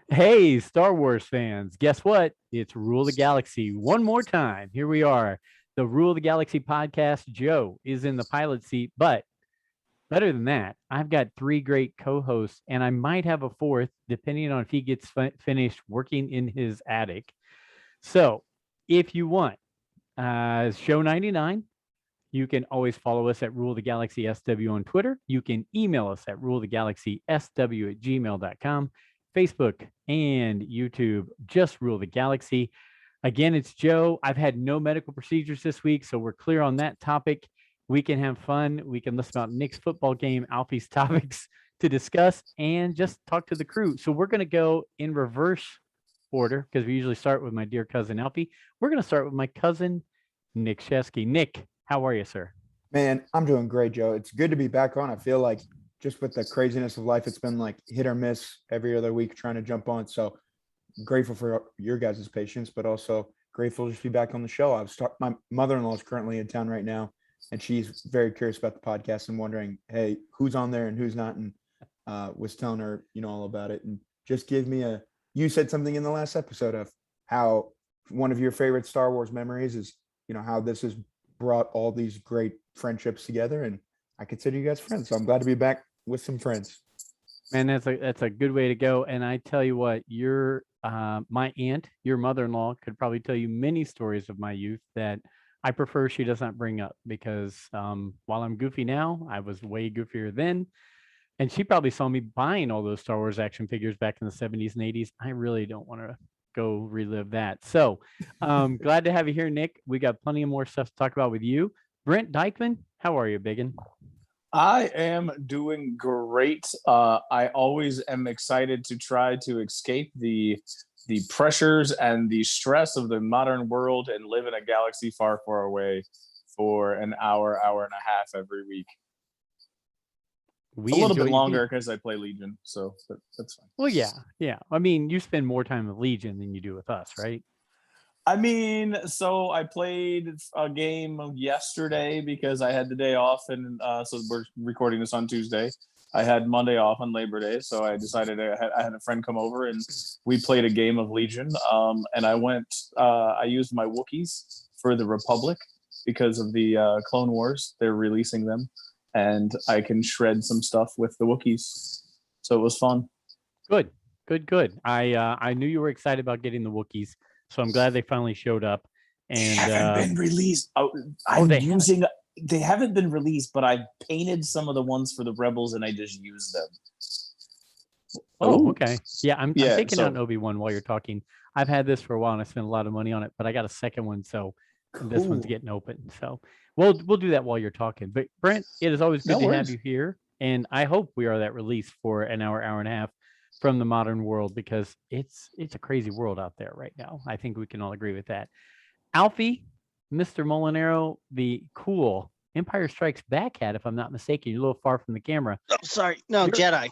Hey, Star Wars fans, guess what? It's Rule the Galaxy one more time. Here we are, the Rule the Galaxy podcast. Joe is in the pilot seat, but better than that, I've got three great co hosts, and I might have a fourth depending on if he gets finished working in his attic. So if you want, show 99. You can always follow us at Rule the Galaxy SW on Twitter. You can email us at rulethegalaxysw at gmail.com. Facebook and YouTube, just Rule the Galaxy. Again, it's Joe. I've had no medical procedures this week, so we're clear on that topic. We can have fun. We can listen about Nick's football game, Alfie's topics to discuss, and just talk to the crew. So we're going to go in reverse order because we usually start with my dear cousin Alfie. We're going to start with my cousin Nick Shesky. Nick, how are you, sir? Man, I'm doing great, Joe. It's good to be back on. I feel like just with the craziness of life, it's been like hit or miss every other week trying to jump on. So grateful for your guys' patience, but also grateful to just be back on the show. My mother-in-law is currently in town right now, and she's very curious about the podcast and wondering, hey, who's on there and who's not, and was telling her, all about it. And just give me you said something in the last episode of how one of your favorite Star Wars memories is, how this has brought all these great friendships together, and I consider you guys friends. So I'm glad to be back with some friends. Man, that's a good way to go. And I tell you what, my aunt, your mother-in-law, could probably tell you many stories of my youth that I prefer she does not bring up because while I'm goofy now, I was way goofier then. And she probably saw me buying all those Star Wars action figures back in the 70s and 80s. I really don't want to go relive that. So glad to have you here, Nick. We got plenty of more stuff to talk about with you. Brent Dykeman, how are you, biggin? I am doing great. I always am excited to try to escape the pressures and the stress of the modern world and live in a galaxy far, far away for an hour, hour and a half every week. A little bit longer because I play Legion, so that's fine. Well, yeah. I mean, you spend more time with Legion than you do with us, right? I mean, so I played a game yesterday because I had the day off, and so we're recording this on Tuesday. I had Monday off on Labor Day, so I decided I had a friend come over, and we played a game of Legion. And I used my Wookiees for the Republic because of the Clone Wars. They're releasing them, and I can shred some stuff with the Wookiees. So it was fun. Good. I knew you were excited about getting the Wookiees. So I'm glad they finally showed up. And they haven't been released. They haven't been released, but I painted some of the ones for the Rebels and I just used them. Oh, okay. Yeah, I'm taking out an Obi-Wan while you're talking. I've had this for a while and I spent a lot of money on it, but I got a second one, so this one's getting open. So we'll do that while you're talking. But Brent, it is always good to have you here, and I hope we are that release for an hour and a half from the modern world because it's a crazy world out there right now. I think we can all agree with that. Alfie, Mr. Molinaro, the cool Empire Strikes Back hat, if I'm not mistaken. You're a little far from the camera. Oh, sorry. No, Jedi.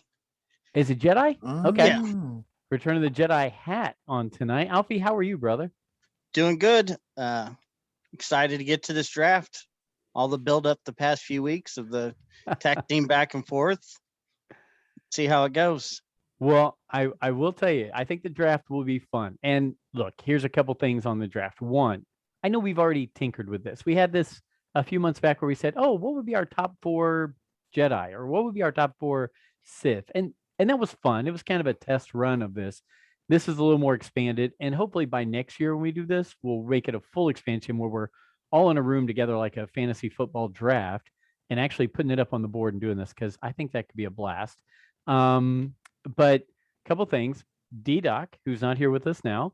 Is it Jedi? Okay. Yeah. Return of the Jedi hat on tonight. Alfie, how are you, brother? Doing good. Excited to get to this draft. All the build up the past few weeks of the tech team back and forth. See how it goes. Well, I will tell you, I think the draft will be fun. And look, here's a couple things on the draft. One, I know we've already tinkered with this. We had this a few months back where we said, oh, what would be our top 4 Jedi or what would be our top 4 Sith? And that was fun. It was kind of a test run of this. This is a little more expanded. And hopefully by next year when we do this, we'll make it a full expansion where we're all in a room together like a fantasy football draft and actually putting it up on the board and doing this because I think that could be a blast. But a couple things. D-Doc, who's not here with us now,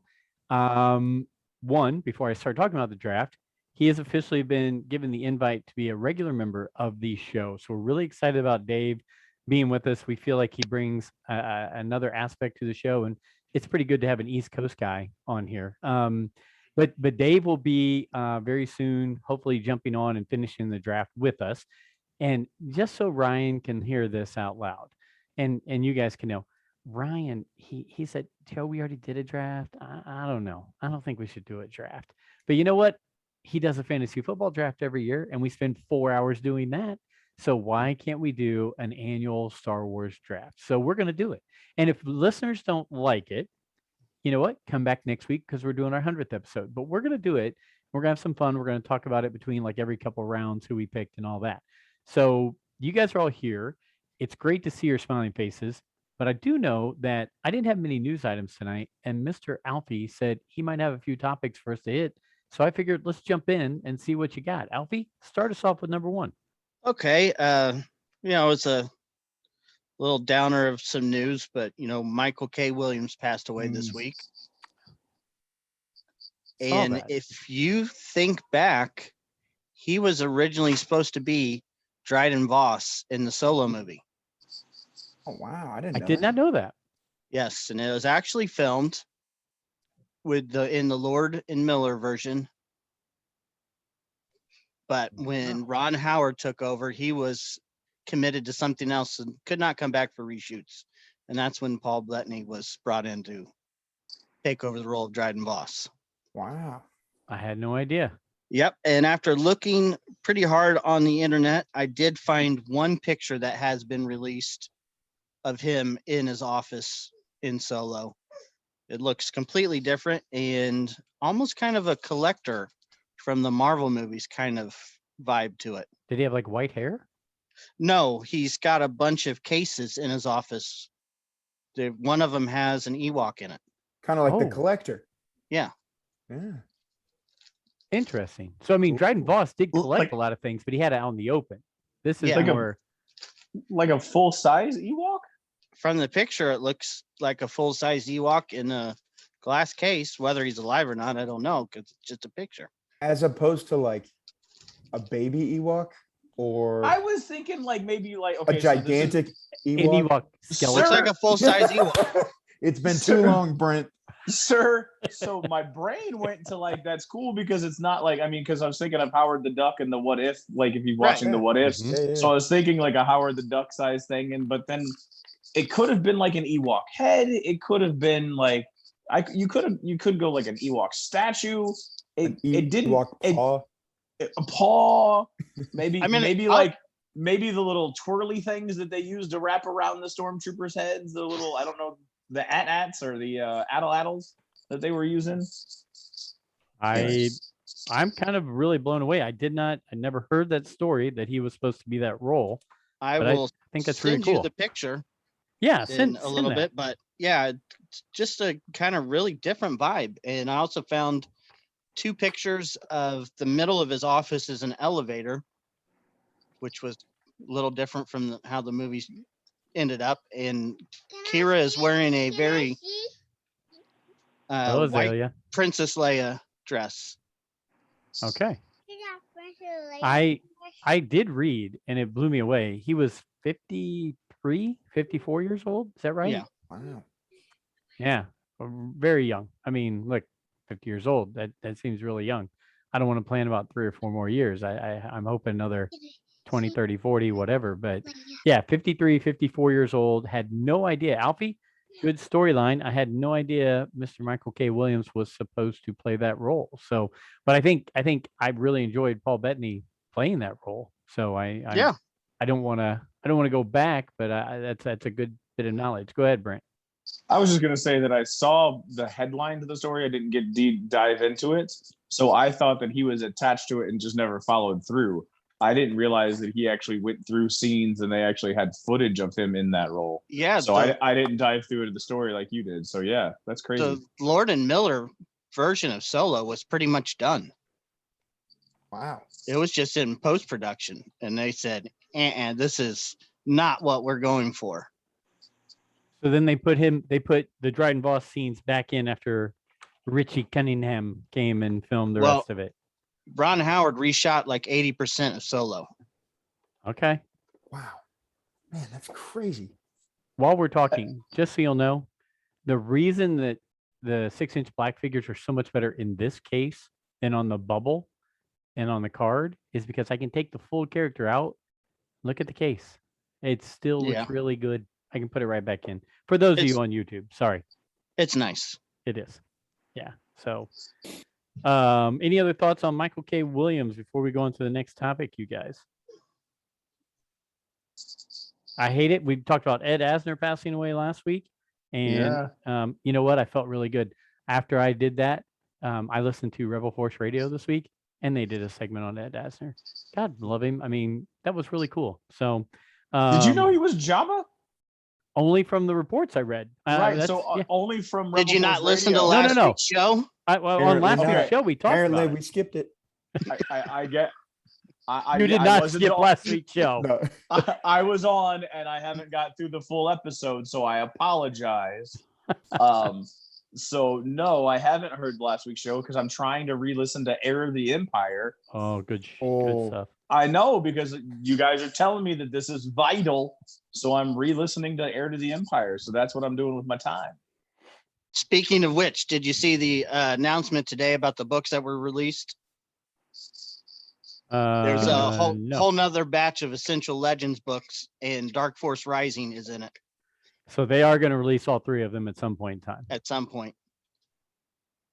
one, before I start talking about the draft, he has officially been given the invite to be a regular member of the show. So we're really excited about Dave being with us. We feel like he brings another aspect to the show, and it's pretty good to have an East Coast guy on here. But Dave will be very soon, hopefully jumping on and finishing the draft with us. And just so Ryan can hear this out loud, and you guys can know, Ryan, he said, Joe, we already did a draft. I don't know. I don't think we should do a draft. But you know what? He does a fantasy football draft every year, and we spend 4 hours doing that. So why can't we do an annual Star Wars draft? So we're going to do it. And if listeners don't like it, you know what? Come back next week because we're doing our 100th episode. But we're going to do it. We're going to have some fun. We're going to talk about it between like every couple rounds, who we picked and all that. So you guys are all here. It's great to see your smiling faces. But I do know that I didn't have many news items tonight. And Mr. Alfie said he might have a few topics for us to hit. So I figured let's jump in and see what you got. Alfie, start us off with number one. Okay. It's a little downer of some news, but Michael K. Williams passed away this week. And if you think back, he was originally supposed to be Dryden Voss in the Solo movie. Oh wow, I did not know that. Yes, and it was actually filmed in the Lord and Miller version. But when Ron Howard took over, he was committed to something else and could not come back for reshoots. And that's when Paul Bettany was brought in to take over the role of Dryden Voss. Wow. I had no idea. Yep. And after looking pretty hard on the internet, I did find one picture that has been released of him in his office in Solo. It looks completely different and almost kind of a collector from the Marvel movies kind of vibe to it. Did he have like white hair? No, he's got a bunch of cases in his office. One of them has an Ewok in it. Kind of like the collector. Yeah. Yeah. Interesting. So, I mean, Dryden Voss did collect a lot of things, but he had it out in the open. This is more like a full-size Ewok? From the picture, it looks like a full-size Ewok in a glass case. Whether he's alive or not, I don't know, because it's just a picture. As opposed to like a baby Ewok, or I was thinking like maybe like a gigantic Ewok. An Ewok skeleton. Looks like a full-size Ewok. It's been too long, Brent. Sir, so my brain went to like, that's cool because it's not like, I mean, because I was thinking of Howard the Duck and the What If, like if you're watching the What If. Yeah. So I was thinking like a Howard the Duck size thing, but then it could have been like an Ewok head. It could have been like you could go like an Ewok statue. It didn't Ewok paw. A paw. Maybe I mean, maybe the little twirly things that they use to wrap around the stormtroopers' heads. The little, I don't know, the AT-ATs or the addle-addles that they were using. I'm kind of really blown away. I never heard that story that he was supposed to be that role. I think that's send really cool. you the picture. Yeah, send a little bit, but yeah, it's just a kind of really different vibe. And I also found two pictures of the middle of his office is an elevator, which was a little different from how the movies ended up. And Kira is wearing a very white Princess Leia dress. Okay. I did read, and it blew me away. He was 54 years old. Is that right? Yeah. Wow. Yeah. Very young. I mean, look, 50 years old. That seems really young. I don't want to plan about 3 or 4 more years. I'm hoping another 20, 30, 40, whatever. But yeah, 53, 54 years old. Had no idea. Alfie, good storyline. I had no idea Mr. Michael K. Williams was supposed to play that role. So, but I think I really enjoyed Paul Bettany playing that role. So I don't want to go back, but that's a good bit of knowledge. Go ahead, Brent. I was just going to say that I saw the headline to the story. I didn't get deep dive into it. So I thought that he was attached to it and just never followed through. I didn't realize that he actually went through scenes and they actually had footage of him in that role. Yeah. So I didn't dive through into the story like you did. So yeah, that's crazy. The Lord and Miller version of Solo was pretty much done. Wow. It was just in post-production. And they said, this is not what we're going for. So then they put the Dryden Voss scenes back in after Richie Cunningham came and filmed the rest of it. Ron Howard reshot like 80% of Solo. Okay. Wow. Man, that's crazy. While we're talking, just so you'll know, the reason that the 6-inch black figures are so much better in this case than on the bubble and on the card is because I can take the full character out. Look at the case. It still looks really good. I can put it right back in. For those of you on YouTube, sorry. It's nice. It is. Yeah. So any other thoughts on Michael K. Williams before we go into the next topic, you guys? I hate it. We talked about Ed Asner passing away last week, and you know what? I felt really good after I did that. I listened to Rebel Force Radio this week, and they did a segment on Ed Asner. God love him. I mean, that was really cool. So, Did you know he was Jabba? only from the reports I read. Right. That's- So yeah. Only from. Did Rebel you not Force listen to Radio. last No. week's show? Well, on last Apparently week's show, we talked Apparently, about we skipped it. I get. it. You did I not wasn't skip on- last week's show. No. I was on and I haven't got through the full episode, so I apologize. So no, I haven't heard last week's show because I'm trying to re-listen to Heir of the Empire. Oh, good Oh. stuff. I know because you guys are telling me that this is vital, so I'm re-listening to Heir to the Empire. So that's what I'm doing with my time. Speaking of which, did you see the announcement today about the books that were released? There's a whole nother batch of Essential Legends books, and Dark Force Rising is in it So they are going to release all three of them at some point in time. at some point.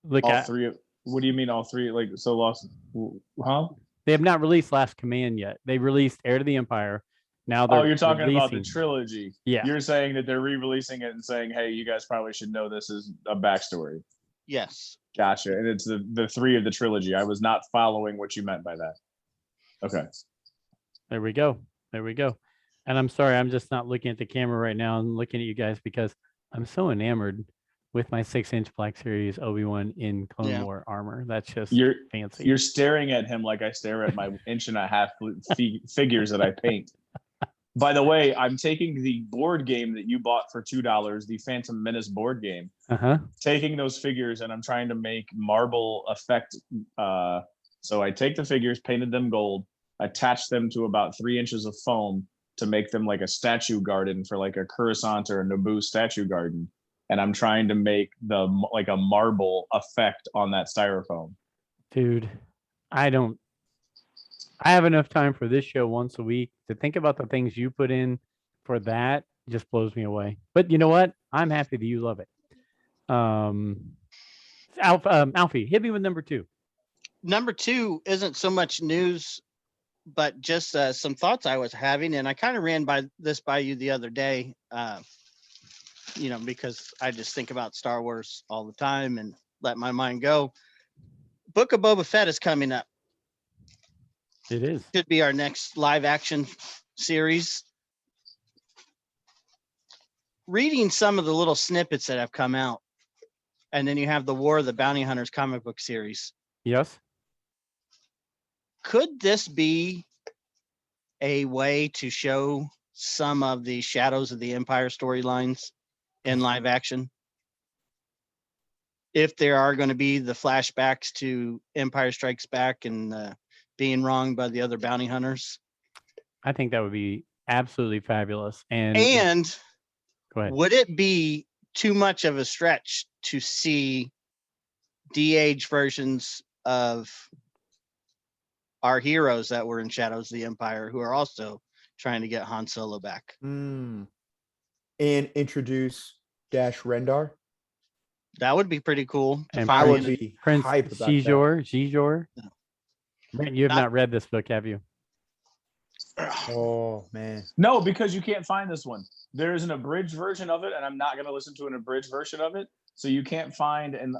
Look All at three of. What do you mean all three? Like so lost? Huh? they have not released Last Command yet. They released Heir to the Empire. Now they're You're talking about the releasing- trilogy. Yeah. You're saying that they're re-releasing it and saying, "Hey, you guys probably should know this is a backstory." Yes. Gotcha. And it's the three of the trilogy. I was not following what you meant by that. Okay. There we go. And I'm sorry, I'm just not looking at the camera right now. I'm looking at you guys because I'm so enamored with my 6-inch Black Series Obi-Wan in Clone War armor. That's just fancy. You're staring at him like I stare at my 1.5 inch figures that I paint. By the way, I'm taking the board game that you bought for $2, the Phantom Menace board game. Taking those figures and I'm trying to make marble effect. So I take the figures, painted them gold, attached them to about 3 inches of foam to make them like a statue garden for like a Coruscant or a Naboo statue garden. And I'm trying to make like a marble effect on that styrofoam. Dude, I have enough time for this show once a week to think about the things you put in for that just blows me away. But you know what? I'm happy that you love it. Alfie, hit me with number 2. Number 2 isn't so much news, but just some thoughts I was having, and I kind of ran by you the other day, because I just think about Star Wars all the time and let my mind go. Book of Boba Fett is coming up. It is. Should be our next live action series. Reading some of the little snippets that have come out, and then you have the War of the Bounty Hunters comic book series. Yes. Could this be a way to show some of the Shadows of the Empire storylines in live action? If there are going to be the flashbacks to Empire Strikes Back and being wronged by the other bounty hunters. I think that would be absolutely fabulous. And go ahead. Would it be too much of a stretch to see de-aged versions of our heroes that were in Shadows of the Empire who are also trying to get Han Solo back? And introduce Dash Rendar? That would be pretty cool. And I would be Prince hype about that. Xizor. Brent, you have not read this book, have you? Oh man. No, because you can't find this one. There is an abridged version of it, and I'm not going to listen to an abridged version of it. So you can't find, and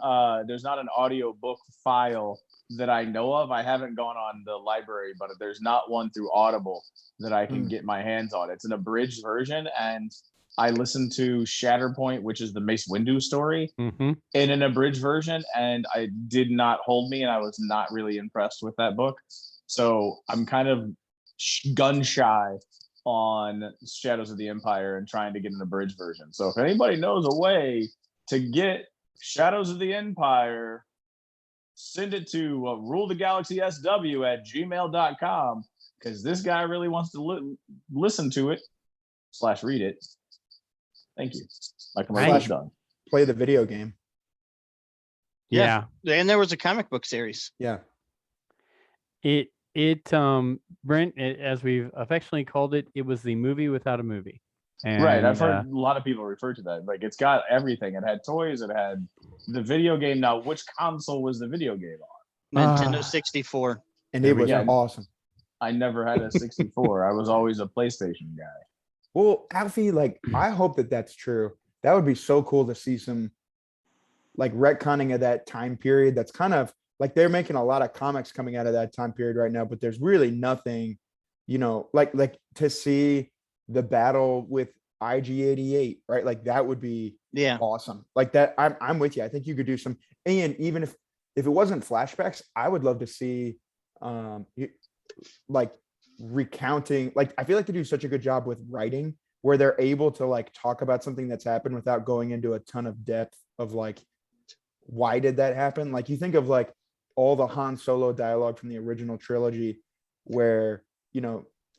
there's not an audio book file that I know of. I haven't gone on the library, but there's not one through Audible that I can get my hands on. It's an abridged version, and I listened to Shatterpoint, which is the Mace Windu story, in an abridged version, and I did not hold me, and I was not really impressed with that book. So I'm kind of gun shy on Shadows of the Empire and trying to get an abridged version. So if anybody knows a way to get Shadows of the Empire, send it to rulethegalaxysw@gmail.com, because this guy really wants to listen to it / read it. Thank you. My commercial's done. Play the video game. Yeah. And there was a comic book series. Yeah. Brent, as we've affectionately called it, it was the movie without a movie. And, right. I've heard a lot of people refer to that. Like, it's got everything. It had toys. It had the video game. Now, which console was the video game on? Nintendo 64. And it was awesome. I never had a 64. I was always a PlayStation guy. Well, Alfie, like, I hope that that's true. That would be so cool to see some like retconning of that time period. That's kind of like they're making a lot of comics coming out of that time period right now, but there's really nothing, like to see the battle with IG-88, right? Like that would be awesome. Like that, I'm with you. I think you could do some, and even if it wasn't flashbacks, I would love to see like recounting. Like I feel like they do such a good job with writing where they're able to like talk about something that's happened without going into a ton of depth of like why did that happen. Like you think of like all the Han Solo dialogue from the original trilogy where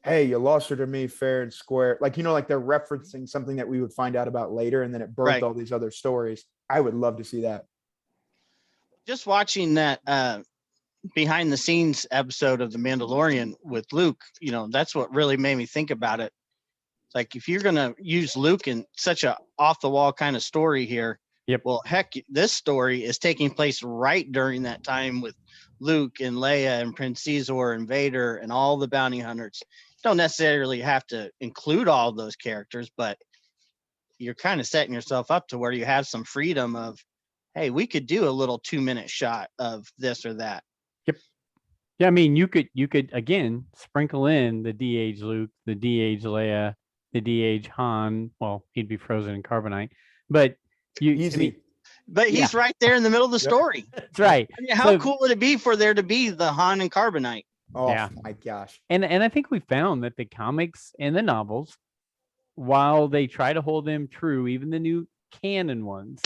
hey, you lost her to me fair and square, like like they're referencing something that we would find out about later, and then it birthed all these other stories. I would love to see that. Just watching that behind the scenes episode of The Mandalorian with Luke, that's what really made me think about it. Like if you're going to use Luke in such a off the wall kind of story here, well, heck, this story is taking place right during that time with Luke and Leia and Prince Caesar and Vader and all the bounty hunters. You don't necessarily have to include all those characters, but you're kind of setting yourself up to where you have some freedom of, hey, we could do a little 2-minute shot of this or that. Yeah, I mean, you could again sprinkle in the de-age Luke, the de-age Leia, the de-age Han. Well, he'd be frozen in carbonite, but he's right there in the middle of the story. That's right. I mean, how cool would it be for there to be the Han and carbonite? Oh my gosh. And I think we found that the comics and the novels, while they try to hold them true, even the new canon ones,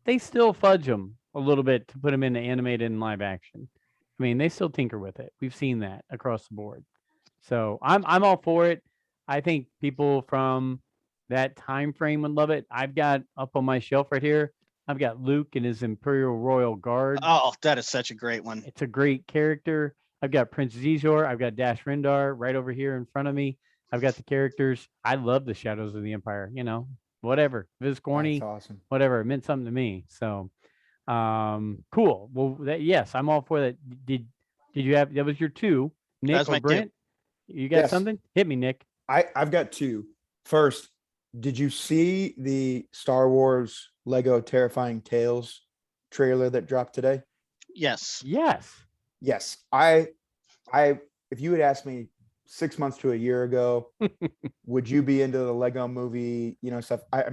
they still fudge them a little bit to put them into animated and live action. I mean, they still tinker with it. We've seen that across the board. So I'm all for it. I think people from that time frame would love it. I've got up on my shelf right here, I've got Luke and his Imperial Royal Guard. Oh, that is such a great one. It's a great character. I've got Prince Caesar. I've got Dash Rendar right over here in front of me. I've got the characters. I love the Shadows of the Empire. Whatever. If it's corny, that's awesome. Whatever. It meant something to me. So cool. Well, yes, I'm all for that. Did you have, that was your two, Nick or Brent? You got something? Hit me, Nick. I've got two. First, did you see the Star Wars Lego Terrifying Tales trailer that dropped today? Yes. I if you had asked me 6 months to a year ago, would you be into the Lego movie, stuff? I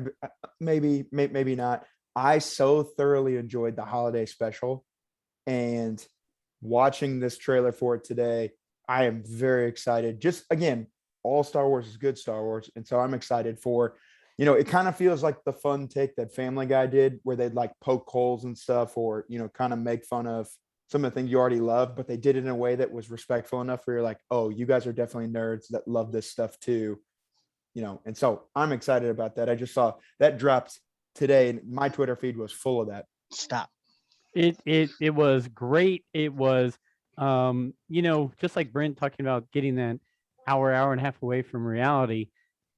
maybe not. I so thoroughly enjoyed the holiday special, and watching this trailer for it today, I am very excited. Just again, all Star Wars is good Star Wars. And so I'm excited for, it kind of feels like the fun take that Family Guy did where they'd like poke holes and stuff, or, kind of make fun of some of the things you already love, but they did it in a way that was respectful enough where you're like, oh, you guys are definitely nerds that love this stuff too. And so I'm excited about that. I just saw that dropped today and my Twitter feed was full of that. Stop. It was great. It was, just like Brent talking about getting that hour and a half away from reality,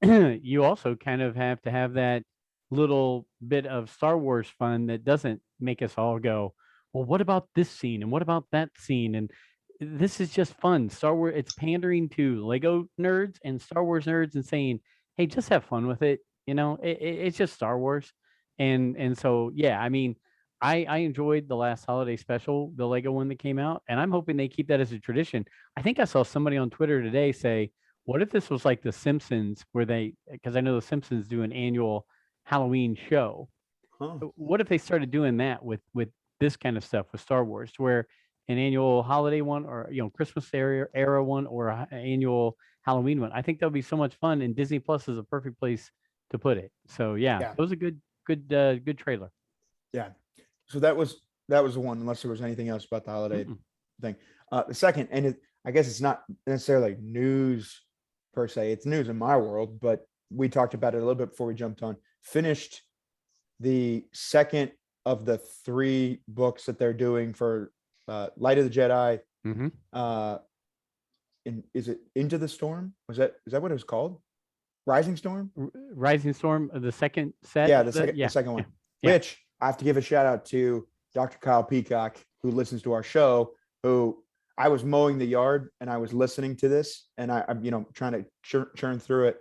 you also kind of have to have that little bit of Star Wars fun that doesn't make us all go, well, what about this scene? And what about that scene? And this is just fun. Star Wars, it's pandering to Lego nerds and Star Wars nerds and saying, hey, just have fun with it. It's just Star Wars. And so, yeah, I mean, I enjoyed the last holiday special, the Lego one that came out, and I'm hoping they keep that as a tradition. I think I saw somebody on Twitter today say, what if this was like The Simpsons, where because I know The Simpsons do an annual Halloween show. What if they started doing that with this kind of stuff with Star Wars, where an annual holiday one or, Christmas era one or an annual Halloween one? I think that would be so much fun, and Disney Plus is a perfect place to put it. So yeah. It was a good trailer. Yeah. So that was the one, unless there was anything else about the holiday thing. The second, and I guess it's not necessarily news per se, it's news in my world, but we talked about it a little bit before we jumped on. Finished the second of the 3 books that they're doing for Light of the Jedi. Is it Into the Storm? Is that what it was called? Rising Storm? Rising Storm, the second set? Yeah, the second one. Yeah. Which I have to give a shout out to Dr. Kyle Peacock, who listens to our show, who I was mowing the yard and I was listening to this, and I'm trying to churn through it,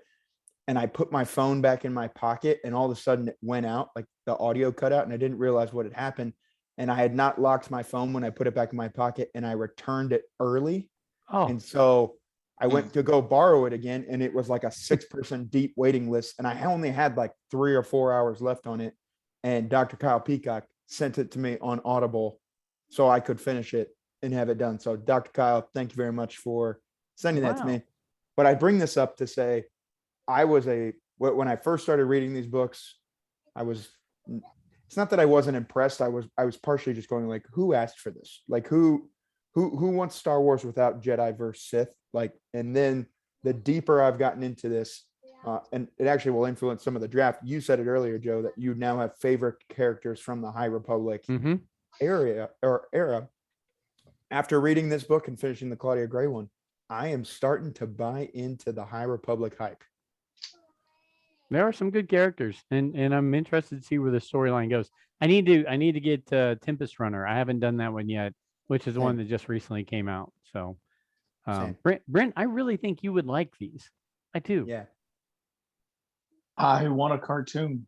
and I put my phone back in my pocket, and all of a sudden it went out, like the audio cut out, and I didn't realize what had happened. And I had not locked my phone when I put it back in my pocket, and I returned it early. Oh, And so I went to go borrow it again, and it was like a 6-person deep waiting list, and I only had like 3 or 4 hours left on it. And Dr. Kyle Peacock sent it to me on Audible so I could finish it and have it done. So Dr. Kyle, thank you very much for sending that to Wow. me. But I bring this up to say, when I first started reading these books, it's not that I wasn't impressed. I was partially just going like, who asked for this? Like who wants Star Wars without Jedi versus Sith? Like, and then the deeper I've gotten into this, and it actually will influence some of the draft. You said it earlier, Joe, that you now have favorite characters from the High Republic era. After reading this book and finishing the Claudia Gray one, I am starting to buy into the High Republic hype. there are some good characters, and I'm interested to see where the storyline goes. I need to get Tempest Runner. I haven't done that one yet, which is the one that just recently came out. So, Brent, I really think you would like these. I do. Yeah. I want a cartoon.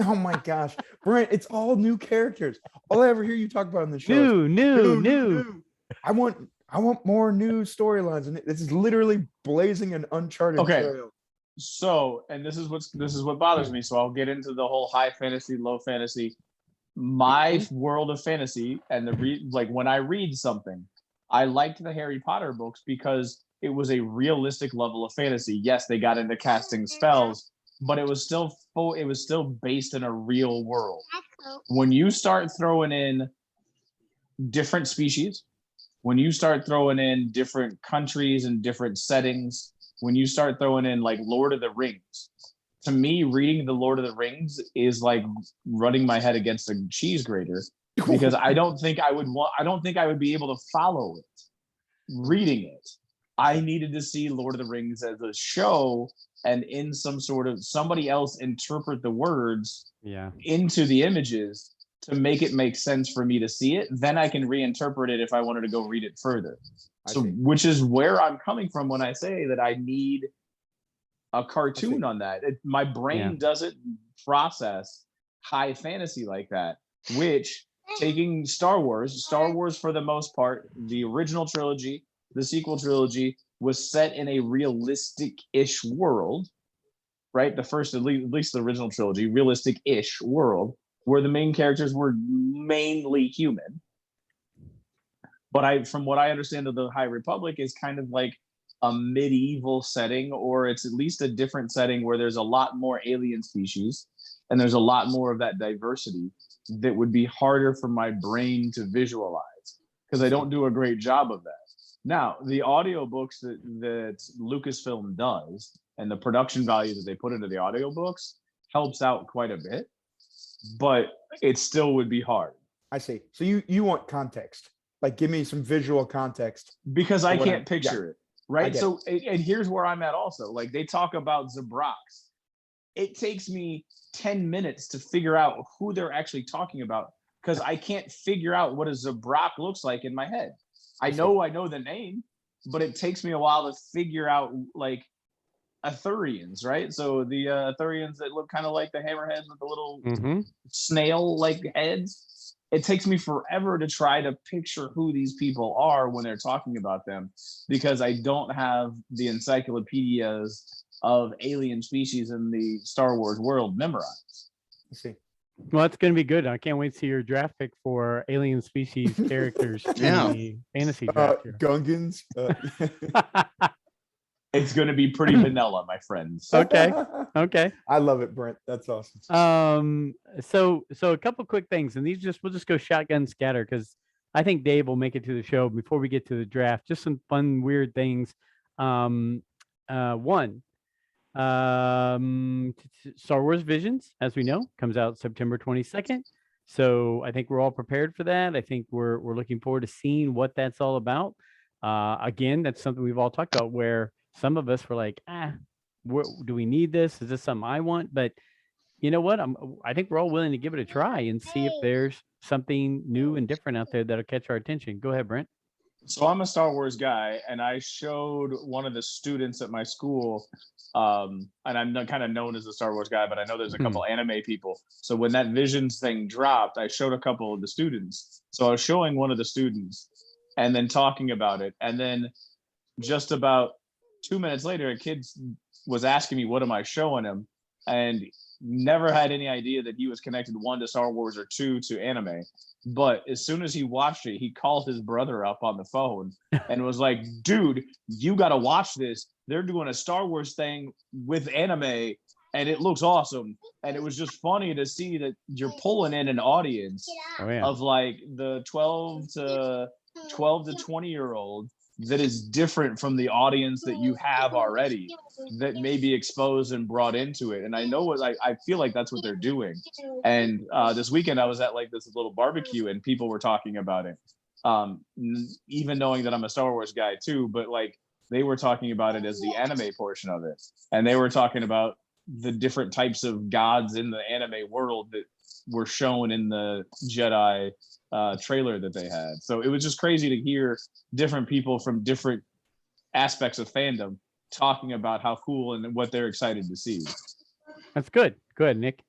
Oh my gosh, Brent, it's all new characters. All I ever hear you talk about on the show is New. I want more new storylines, and this is literally blazing an uncharted trail. So, and this is what bothers me. So I'll get into the whole high fantasy, low fantasy. My world of fantasy, and like when I read something, I liked the Harry Potter books because it was a realistic level of fantasy. Yes, they got into casting spells, but it was still based in a real world. When you start throwing in different species, when you start throwing in different countries and different settings, when you start throwing in like Lord of the Rings, to me, reading the Lord of the Rings is like running my head against a cheese grater, because I don't think I would be able to follow it reading it. I needed to see Lord of the Rings as a show, and in some sort of somebody else interpret the words into the images to make it make sense for me to see it. Then I can reinterpret it if I wanted to go read it further. Which is where I'm coming from when I say that I need a cartoon on that. My brain doesn't process high fantasy like that, which taking Star Wars for the most part, the original trilogy, the sequel trilogy was set in a realistic-ish world, right? The first, at least the original trilogy, realistic-ish world, where the main characters were mainly human. But from what I understand of the High Republic is kind of like a medieval setting, or it's at least a different setting where there's a lot more alien species and there's a lot more of that diversity that would be harder for my brain to visualize because I don't do a great job of that. Now, the audiobooks that Lucasfilm does and the production value that they put into the audiobooks helps out quite a bit, but it still would be hard. I see. So you want context. Like, give me some visual context. Because I can't picture it, right? So, and here's where I'm at also. Like, they talk about Zabraks. It takes me 10 minutes to figure out who they're actually talking about because I can't figure out what a Zabrak looks like in my head. I know the name, but it takes me a while to figure out, like, Arthurians, right? So the Arthurians that look kind of like the hammerheads with the little snail-like heads. It takes me forever to try to picture who these people are when they're talking about them because I don't have the encyclopedias of alien species in the Star Wars world memorized. I see. Well, it's going to be good. I can't wait to see your draft pick for alien species characters in the fantasy draft here. Gungans. It's going to be pretty vanilla, my friends. Okay. I love it, Brent. That's awesome. So a couple quick things, and we'll just go shotgun scatter because I think Dave will make it to the show before we get to the draft. Just some fun, weird things. One, Star Wars Visions, as we know, comes out September 22nd. So I think we're all prepared for that. I think we're looking forward to seeing what that's all about. Again, that's something we've all talked about where some of us were like, do we need this? Is this something I want? But you know what? I think we're all willing to give it a try and see if there's something new and different out there that'll catch our attention. Go ahead, Brent. So I'm a Star Wars guy, and I showed one of the students at my school, and I'm kind of known as a Star Wars guy, but I know there's a couple anime people. So when that Visions thing dropped, I showed a couple of the students. So I was showing one of the students and then talking about it. And then just about 2 minutes later, a kid was asking me, what am I showing him? And never had any idea that he was connected, one, to Star Wars, or two, to anime. But as soon as he watched it, he called his brother up on the phone and was like, dude, you got to watch this. They're doing a Star Wars thing with anime and it looks awesome. And it was just funny to see that you're pulling in an audience of like the 12 to 20-year-old that is different from the audience that you have already, that may be exposed and brought into it. And I know I feel like that's what they're doing. And this weekend I was at like this little barbecue and people were talking about it, even knowing that I'm a Star Wars guy too, but like they were talking about it as the anime portion of it. And they were talking about the different types of gods in the anime world that were shown in the Jedi trailer that they had. So it was just crazy to hear different people from different aspects of fandom talking about how cool and what they're excited to see. That's good. Good, Nick.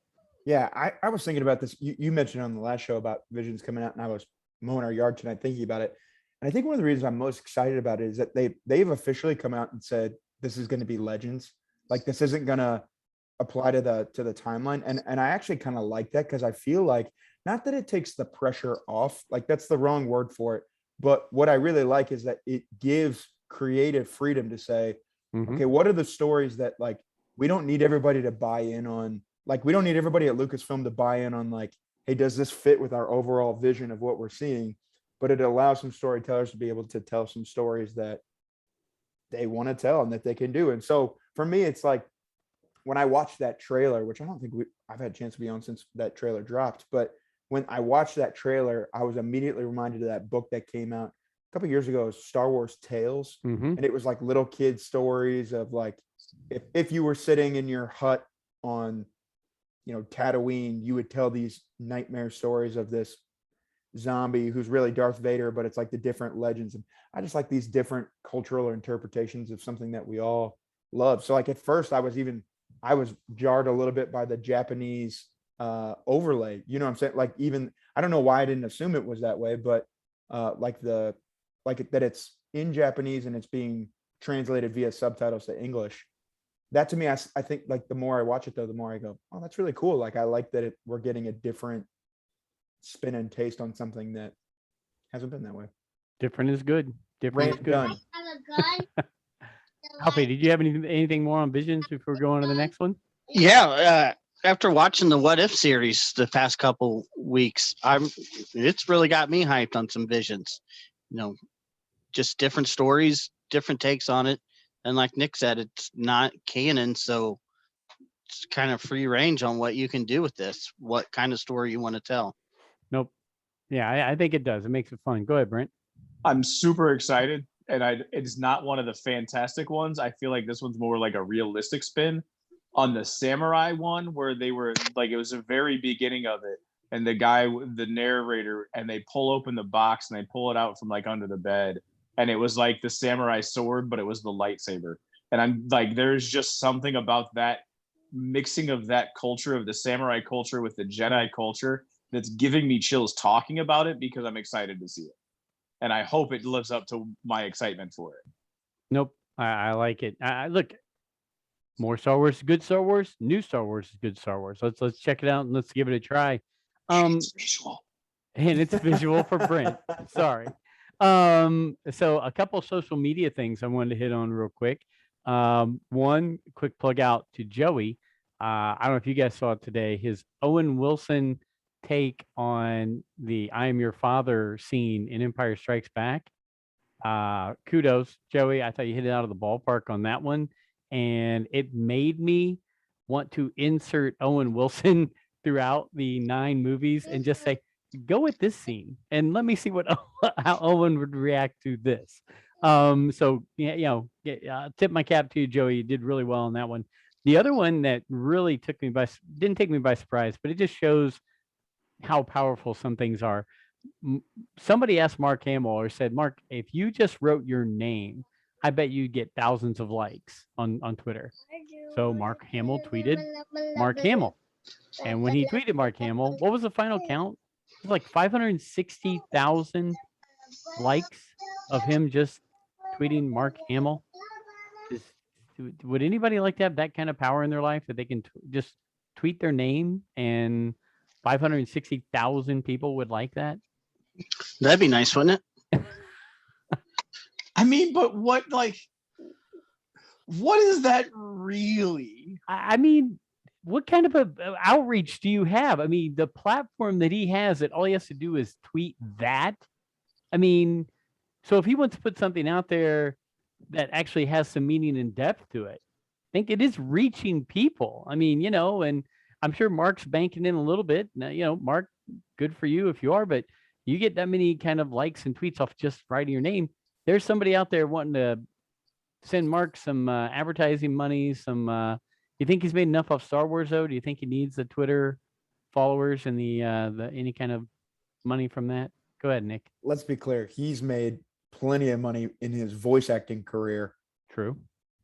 Yeah, I was thinking about this. You mentioned on the last show about Visions coming out, and I was mowing our yard tonight thinking about it. And I think one of the reasons I'm most excited about it is that they've officially come out and said this is going to be Legends. Like this isn't going to apply to the timeline. And I actually kind of like that, because I feel like, not that it takes the pressure off, like that's the wrong word for it, but what I really like is that it gives creative freedom to say, okay, what are the stories that like we don't need everybody to buy in on, like we don't need everybody at Lucasfilm to buy in on like, hey, does this fit with our overall vision of what we're seeing? But it allows some storytellers to be able to tell some stories that they want to tell and that they can do. And so for me, it's like when I watched that trailer, which I don't think I've had a chance to be on since that trailer dropped, but when I watched that trailer, I was immediately reminded of that book that came out a couple of years ago, Star Wars Tales. And it was like little kid stories of like, if you were sitting in your hut on, Tatooine, you would tell these nightmare stories of this zombie who's really Darth Vader, but it's like the different legends. And I just like these different cultural interpretations of something that we all love. So like at first I was jarred a little bit by the Japanese overlay, you know what I'm saying? Like even, I don't know why I didn't assume it was that way, but that it's in Japanese and it's being translated via subtitles to English. That to me, I think like the more I watch it though, the more I go, oh, that's really cool. Like I like that we're getting a different spin and taste on something that hasn't been that way. Different is good. Different is good. Done. Alfie, did you have anything more on Visions before we go on to the next one? Yeah, after watching the What If series the past couple weeks, it's really got me hyped on some Visions. Just different stories, different takes on it. And like Nick said, it's not canon, so it's kind of free range on what you can do with this, what kind of story you want to tell. Nope. Yeah, I think it does. It makes it fun. Go ahead, Brent. I'm super excited, and it's not one of the fantastic ones. I feel like this one's more like a realistic spin on the samurai one, where they were like, it was the very beginning of it, and the narrator, and they pull open the box and they pull it out from like under the bed, and it was like the samurai sword, but it was the lightsaber. And I'm like, there's just something about that mixing of that culture, of the samurai culture with the Jedi culture, that's giving me chills talking about it, because I'm excited to see it. And I hope it lives up to my excitement for it. Nope. I like it. Look, more Star Wars is good Star Wars. New Star Wars is good Star Wars. Let's check it out and let's give it a try. It's visual. And it's visual for Brent. Sorry. So a couple social media things I wanted to hit on real quick. One quick plug out to Joey. I don't know if you guys saw it today, his Owen Wilson take on the I Am Your Father scene in Empire Strikes Back. Kudos, Joey. I thought you hit it out of the ballpark on that one. And it made me want to insert Owen Wilson throughout the 9 movies and just say, go with this scene and let me see how Owen would react to this. So tip my cap to you, Joey. You did really well on that one. The other one that really didn't take me by surprise, but it just shows how powerful some things are. somebody asked Mark Hamill or said, Mark, if you just wrote your name, I bet you'd get thousands of likes on Twitter. So Mark Hamill tweeted Mark Hamill. And when he tweeted Mark Hamill, what was the final count? It was like 560,000 likes of him just tweeting Mark Hamill. Would anybody like to have that kind of power in their life that they can just tweet their name and 560,000 people would like that? That'd be nice, wouldn't it? I mean, but what is that really? I mean, what kind of a outreach do you have? I mean, the platform that he has, that all he has to do is tweet that. I mean, so if he wants to put something out there that actually has some meaning and depth to it, I think it is reaching people. I mean, and I'm sure Mark's banking in a little bit. Now, Mark, good for you if you are, but you get that many kind of likes and tweets off just writing your name. There's somebody out there wanting to send Mark some advertising money, you think he's made enough off Star Wars though? Do you think he needs the Twitter followers and the any kind of money from that? Go ahead, Nick. Let's be clear. He's made plenty of money in his voice acting career. True.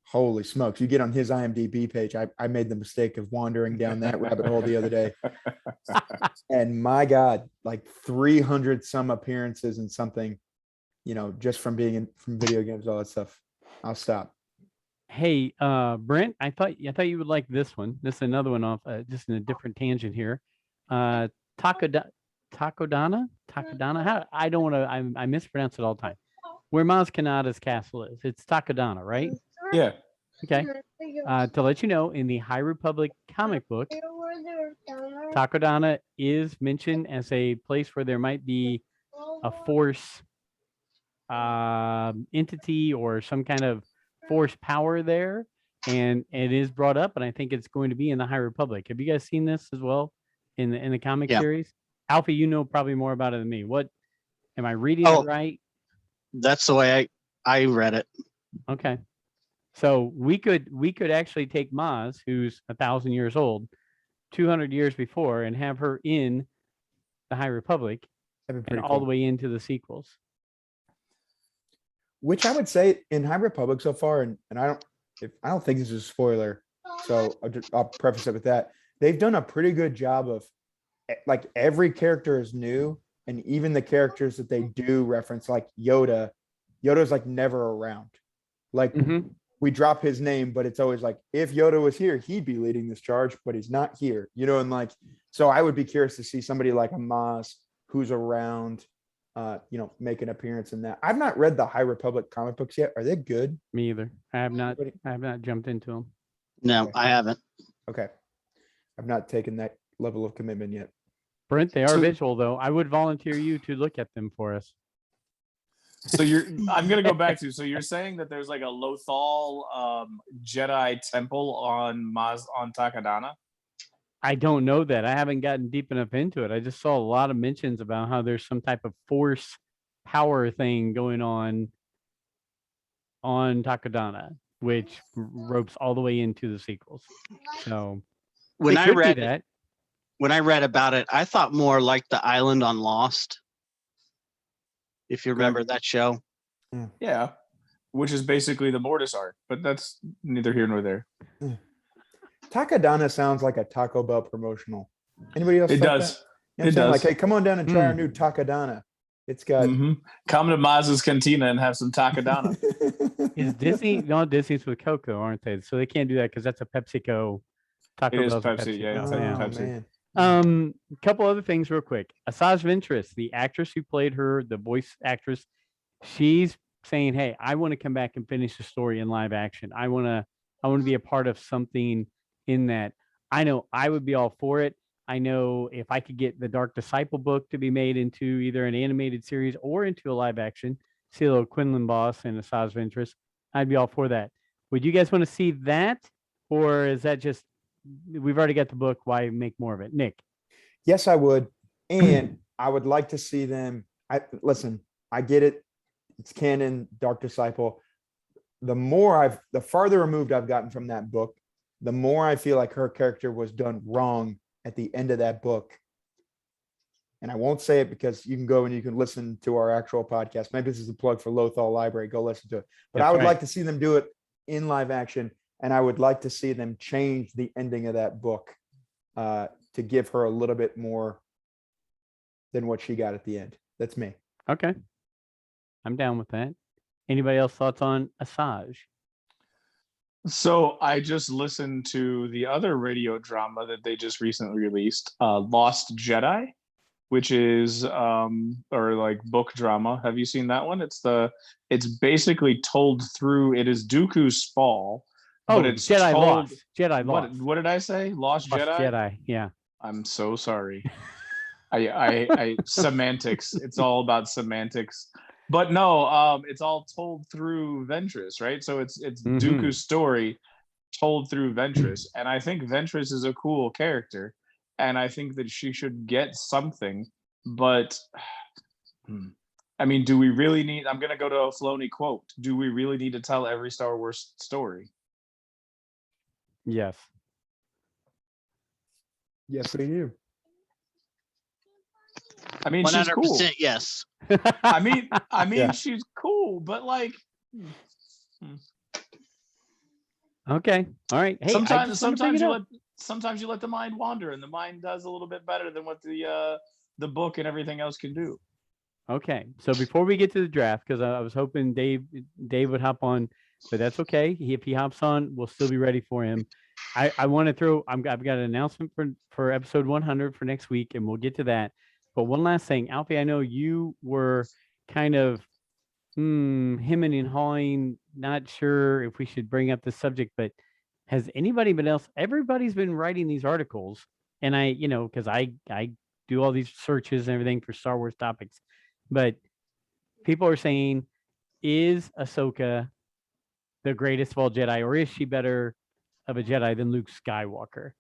Holy smokes. You get on his IMDb page. I made the mistake of wandering down that rabbit hole the other day. And my God, like 300 some appearances and something, just from being from video games, all that stuff. I'll stop. Hey, Brent, I thought you would like this one. This is another one off, just in a different tangent here. Takodana. How, I don't want to. I mispronounce it all the time. Where Maz Kanata's castle is. It's Takodana, right? Yeah. Okay. To let you know, in the High Republic comic book, Takodana is mentioned as a place where there might be a force entity or some kind of force power there, and it is brought up, and I think it's going to be in the High Republic. Have you guys seen this as well in the comic series? Alfie, you know probably more about it than me. What am I reading it right? That's the way I read it. Okay. So we could actually take Maz, who's 1,000 years old, 200 years before, and have her in the High Republic and all the way into the sequels. Which I would say in High Republic so far, and I don't think this is a spoiler, so I'll preface it with that. They've done a pretty good job of, like, every character is new, and even the characters that they do reference, like Yoda's like never around. Like we drop his name, but it's always like, if Yoda was here, he'd be leading this charge, but he's not here, and like, so I would be curious to see somebody like a Maz who's around, make an appearance in that. I've not read the High Republic comic books yet. Are they good? Me either. I have not jumped into them. No, Okay. I haven't. Okay. I've not taken that level of commitment yet. Brent, they are visual though. I would volunteer you to look at them for us. So I'm gonna go back to. So you're saying that there's like a Lothal Jedi temple on Takodana? I don't know that. I haven't gotten deep enough into it. I just saw a lot of mentions about how there's some type of force power thing going on Takodana, which ropes all the way into the sequels. So When I read that, when I read about it, I thought more like the island on Lost. If you remember that show. Yeah. Which is basically the Mortis arc, but that's neither here nor there. Takodana sounds like a Taco Bell promotional. Anybody else? It does. It does. Like, hey, come on down and try our new Takodana. It's got. Come to Maz's Cantina and have some Takodana. Is Disney? No, Disney's with Coco, aren't they? So they can't do that because that's a PepsiCo. Taco It is Bell's Pepsi. Yeah, it's Pepsi. Man. A couple other things real quick. Asajj Ventress, the actress who played her, the voice actress, she's saying, hey, I want to come back and finish the story in live action. I want to be a part of something in that. I know I would be all for it. I know if I could get the Dark Disciple book to be made into either an animated series or into a live action, see a little Quinlan Boss and Asajj Ventress, I'd be all for that. Would you guys want to see that? Or is that just, we've already got the book, why make more of it? Nick? Yes, I would. And I would like to see them. I get it. It's canon, Dark Disciple. The farther removed I've gotten from that book, the more I feel like her character was done wrong at the end of that book. and I won't say it because you can go and you can listen to our actual podcast. Maybe this is a plug for Lothal Library. Go listen to it. But I would like to see them do it in live action, and I would like to see them change the ending of that book to give her a little bit more than what she got at the end. That's me. Okay. I'm down with that. Anybody else thoughts on Asajj? So I just listened to the other radio drama that they just recently released, Lost Jedi, which is or like book drama. Have you seen that one? It's basically told through, it is Dooku's fall, but it's Jedi told, Lost. Jedi Lost. What did I say? Lost Jedi? Jedi, yeah. I'm so sorry. I semantics. It's all about semantics. But no, it's all told through Ventress, right? So it's Dooku's story told through Ventress. And I think Ventress is a cool character. And I think that she should get something. But I mean, do we really need, I'm gonna go to a Filoni quote. Do we really need to tell every Star Wars story? Yes. Yes, we do. I mean, she's cool. Yes. I mean, Yeah. she's cool, but like, Okay. All right. Hey, sometimes you let the mind wander, and the mind does a little bit better than what the book and everything else can do. Okay. So before we get to the draft, because I was hoping Dave would hop on, but that's okay. If he hops on, we'll still be ready for him. I want to throw. I've got an announcement for episode 100 for next week, and we'll get to that. But one last thing, Alfie, I know you were kind of hemming and hawing, not sure if we should bring up the subject, but has anybody been else? Everybody's been writing these articles, and I, because I do all these searches and everything for Star Wars topics, but people are saying, is Ahsoka the greatest of all Jedi, or is she better of a Jedi than Luke Skywalker?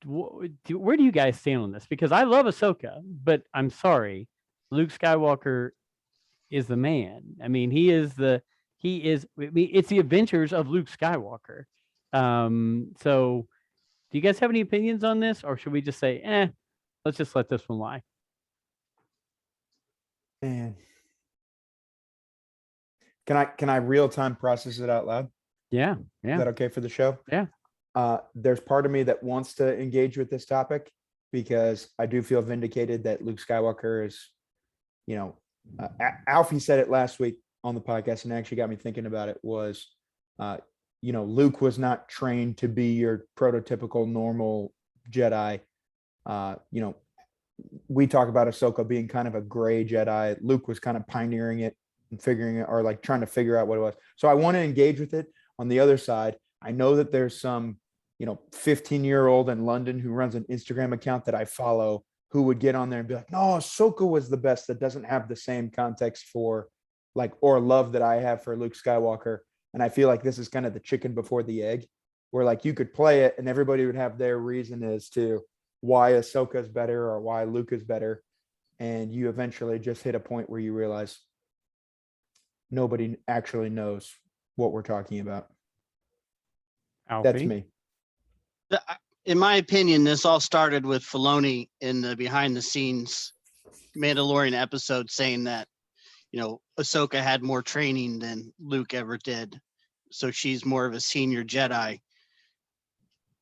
Where do you guys stand on this? Because I love Ahsoka, but I'm sorry, Luke Skywalker is the man. I mean, it's the adventures of Luke Skywalker. So do you guys have any opinions on this, or should we just say, let's just let this one lie? Man. Can I real time process it out loud? Yeah. Is that okay for the show? Yeah. There's part of me that wants to engage with this topic because I do feel vindicated that Luke Skywalker is, Alfie said it last week on the podcast and actually got me thinking about it was, Luke was not trained to be your prototypical normal Jedi. We talk about Ahsoka being kind of a gray Jedi. Luke was kind of pioneering it and figuring it, or like trying to figure out what it was. So I want to engage with it. On the other side, I know that there's some 15-year-old in London who runs an Instagram account that I follow who would get on there and be like, no, Ahsoka was the best, that doesn't have the same context for or love that I have for Luke Skywalker. And I feel like this is kind of the chicken before the egg, where like you could play it and everybody would have their reason as to why Ahsoka is better or why Luke is better. And you eventually just hit a point where you realize nobody actually knows what we're talking about. Alfie? That's me. In my opinion, this all started with Filoni in the behind the scenes Mandalorian episode saying that, Ahsoka had more training than Luke ever did. So she's more of a senior Jedi.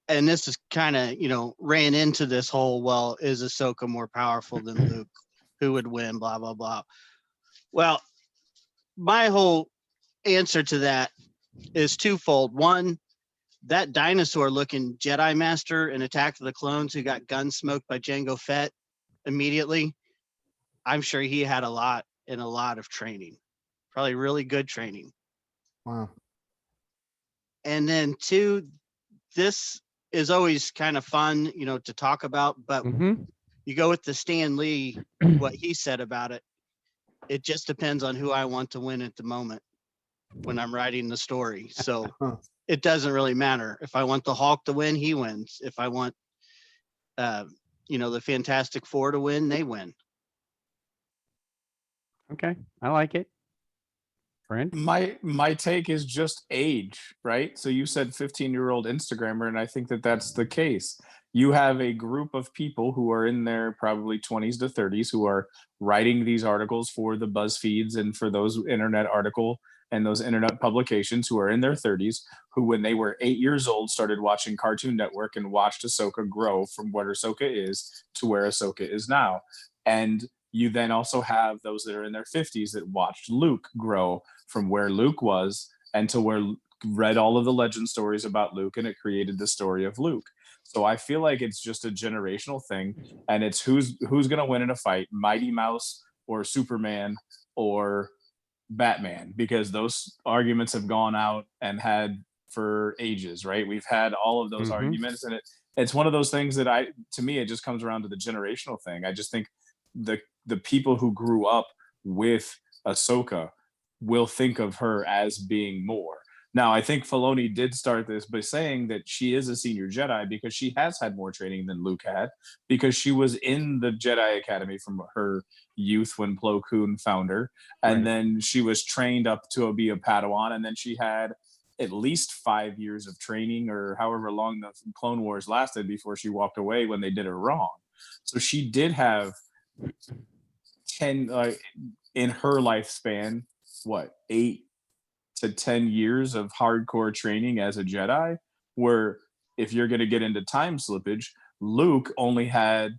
And this is kind of, ran into this whole, well, is Ahsoka more powerful than Luke? Who would win? Blah, blah, blah. Well, my whole answer to that is twofold. One, that dinosaur-looking Jedi Master in Attack of the Clones who got gun smoked by Jango Fett immediately, I'm sure he had a lot of training, probably really good training. Wow. And then two, this is always kind of fun, to talk about, but you go with the Stan Lee, what he said about it. It just depends on who I want to win at the moment when I'm writing the story. So it doesn't really matter. If I want the Hulk to win, he wins. If I want, the Fantastic Four to win, they win. Okay. I like it. Brent? My take is just age, right? So you said 15-year-old Instagrammer, and I think that that's the case. you have a group of people who are in their probably 20s to 30s who are writing these articles for the BuzzFeeds and for those internet article and those internet publications, who are in their 30s, who when they were 8 years old started watching Cartoon Network and watched Ahsoka grow from what Ahsoka is to where Ahsoka is now. And you then also have those that are in their 50s that watched Luke grow from where Luke was and to where read all of the legend stories about Luke, and it created the story of Luke. So I feel like it's just a generational thing, and it's who's going to win in a fight, Mighty Mouse or Superman or Batman, because those arguments have gone out and had for ages, right? We've had all of those arguments, and it's one of those things that to me, it just comes around to the generational thing. I just think the people who grew up with Ahsoka will think of her as being more. Now, I think Filoni did start this by saying that she is a senior Jedi because she has had more training than Luke had, because she was in the Jedi Academy from her youth when Plo Koon found her. And then she was trained up to be a Padawan. And then she had at least 5 years of training, or however long the Clone Wars lasted, before she walked away when they did her wrong. So she did have 10 in her lifespan, 8 to 10 years of hardcore training as a Jedi, where if you're going to get into time slippage, Luke only had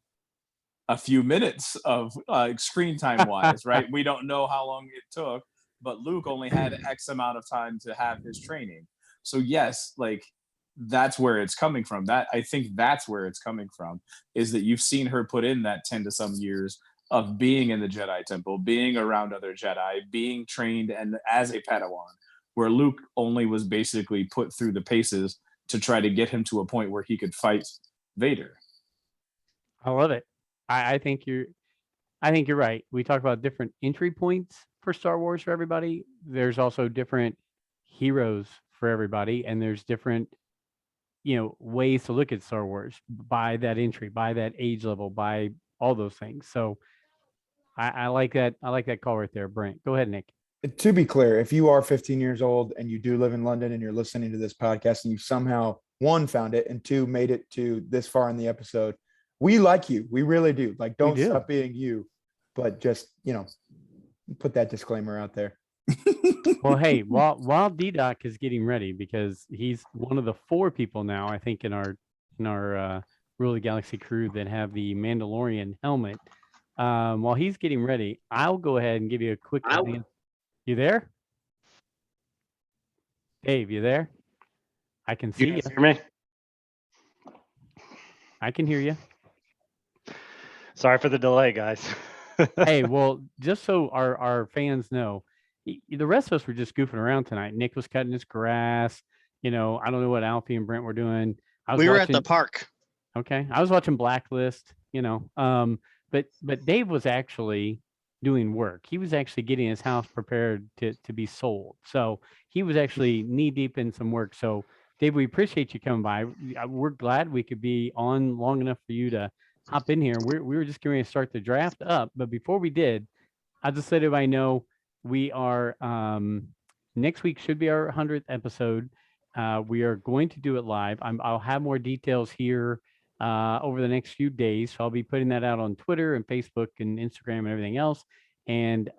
a few minutes of screen time wise, right? We don't know how long it took, but Luke only had X amount of time to have his training. So yes, like that's where it's coming from. I think that's where it's coming from, is that you've seen her put in that 10 to some years of being in the Jedi Temple, being around other Jedi, being trained and as a Padawan, where Luke only was basically put through the paces to try to get him to a point where he could fight Vader. I love it. I think you're right. We talk about different entry points for Star Wars for everybody. There's also different heroes for everybody, and there's different, ways to look at Star Wars by that entry, by that age level, by all those things. So I like that. I like that call right there, Brent. Go ahead, Nick. To be clear, if you are 15 years old and you do live in London and you're listening to this podcast and you somehow, one, found it, and two, made it to this far in the episode, we like you. We really do. Like, don't stop being you, but just, put that disclaimer out there. Well, hey, while D-Doc is getting ready, because he's one of the 4 people now, I think, in our Rule of the Galaxy crew that have the Mandalorian helmet. While he's getting ready, I'll go ahead and give you a quick. You there? Dave, you there? I can see you. Hear me? I can hear you. Sorry for the delay, guys. Hey, well, just so our fans know, the rest of us were just goofing around tonight. Nick was cutting his grass. I don't know what Alfie and Brent were doing. We were at the park. Okay. I was watching Blacklist, but Dave was actually doing work. He was actually getting his house prepared to be sold. So he was actually knee deep in some work. So Dave, we appreciate you coming by. We're glad we could be on long enough for you to hop in here. We were just going to start the draft up. But before we did, I just let everybody know we are, next week should be our 100th episode. We are going to do it live. I'll have more details here over the next few days. So I'll be putting that out on Twitter and Facebook and Instagram and everything else. And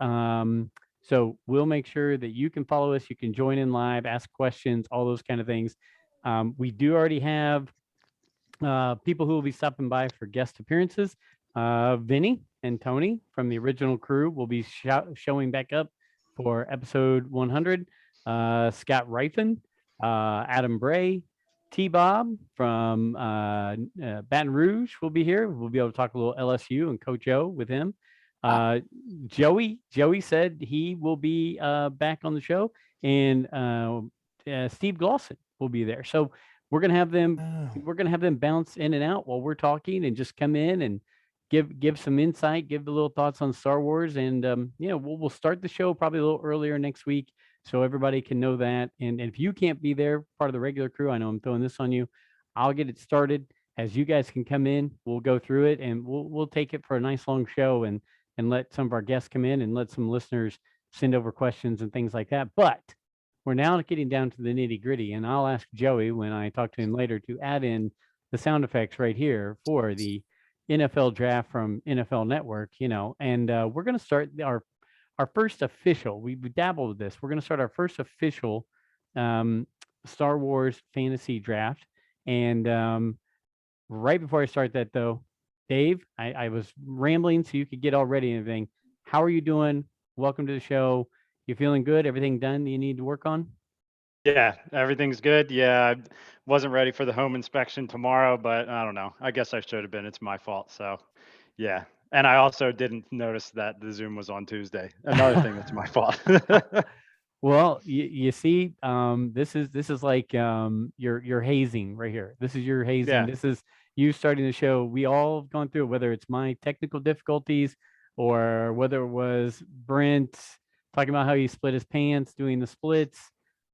so we'll make sure that you can follow us. You can join in live, ask questions, all those kind of things. We do already have people who will be stopping by for guest appearances. Vinny and Tony from the original crew will be showing back up for episode 100. Scott Rifen, Adam Bray, T-Bob from Baton Rouge will be here. We'll be able to talk a little LSU and Coach O with him. Joey said he will be back on the show, and Steve Glosson will be there. So we're gonna have them. We're gonna have them bounce in and out while we're talking, and just come in and give some insight, give the little thoughts on Star Wars, and we'll start the show probably a little earlier next week, so everybody can know that. And if you can't be there, part of the regular crew, I know I'm throwing this on you. I'll get it started. As you guys can come in, we'll go through it, and we'll take it for a nice long show, and let some of our guests come in, and let some listeners send over questions and things like that. But we're now getting down to the nitty gritty, and I'll ask Joey when I talk to him later to add in the sound effects right here for the NFL draft from NFL Network, and we're going to start our first official. We dabbled with this. We're going to start our first official Star Wars fantasy draft. And right before I start that, though, Dave, I was rambling so you could get all ready and everything. How are you doing? Welcome to the show. You feeling good? Everything done that you need to work on? Yeah, everything's good. Yeah, I wasn't ready for the home inspection tomorrow, but I don't know. I guess I should have been. It's my fault. So, yeah. And I also didn't notice that the Zoom was on Tuesday. Another thing that's my fault. Well, you see, this is like your hazing right here. This is your hazing. Yeah. This is you starting the show. We all have gone through it, whether it's my technical difficulties or whether it was Brent talking about how he split his pants doing the splits.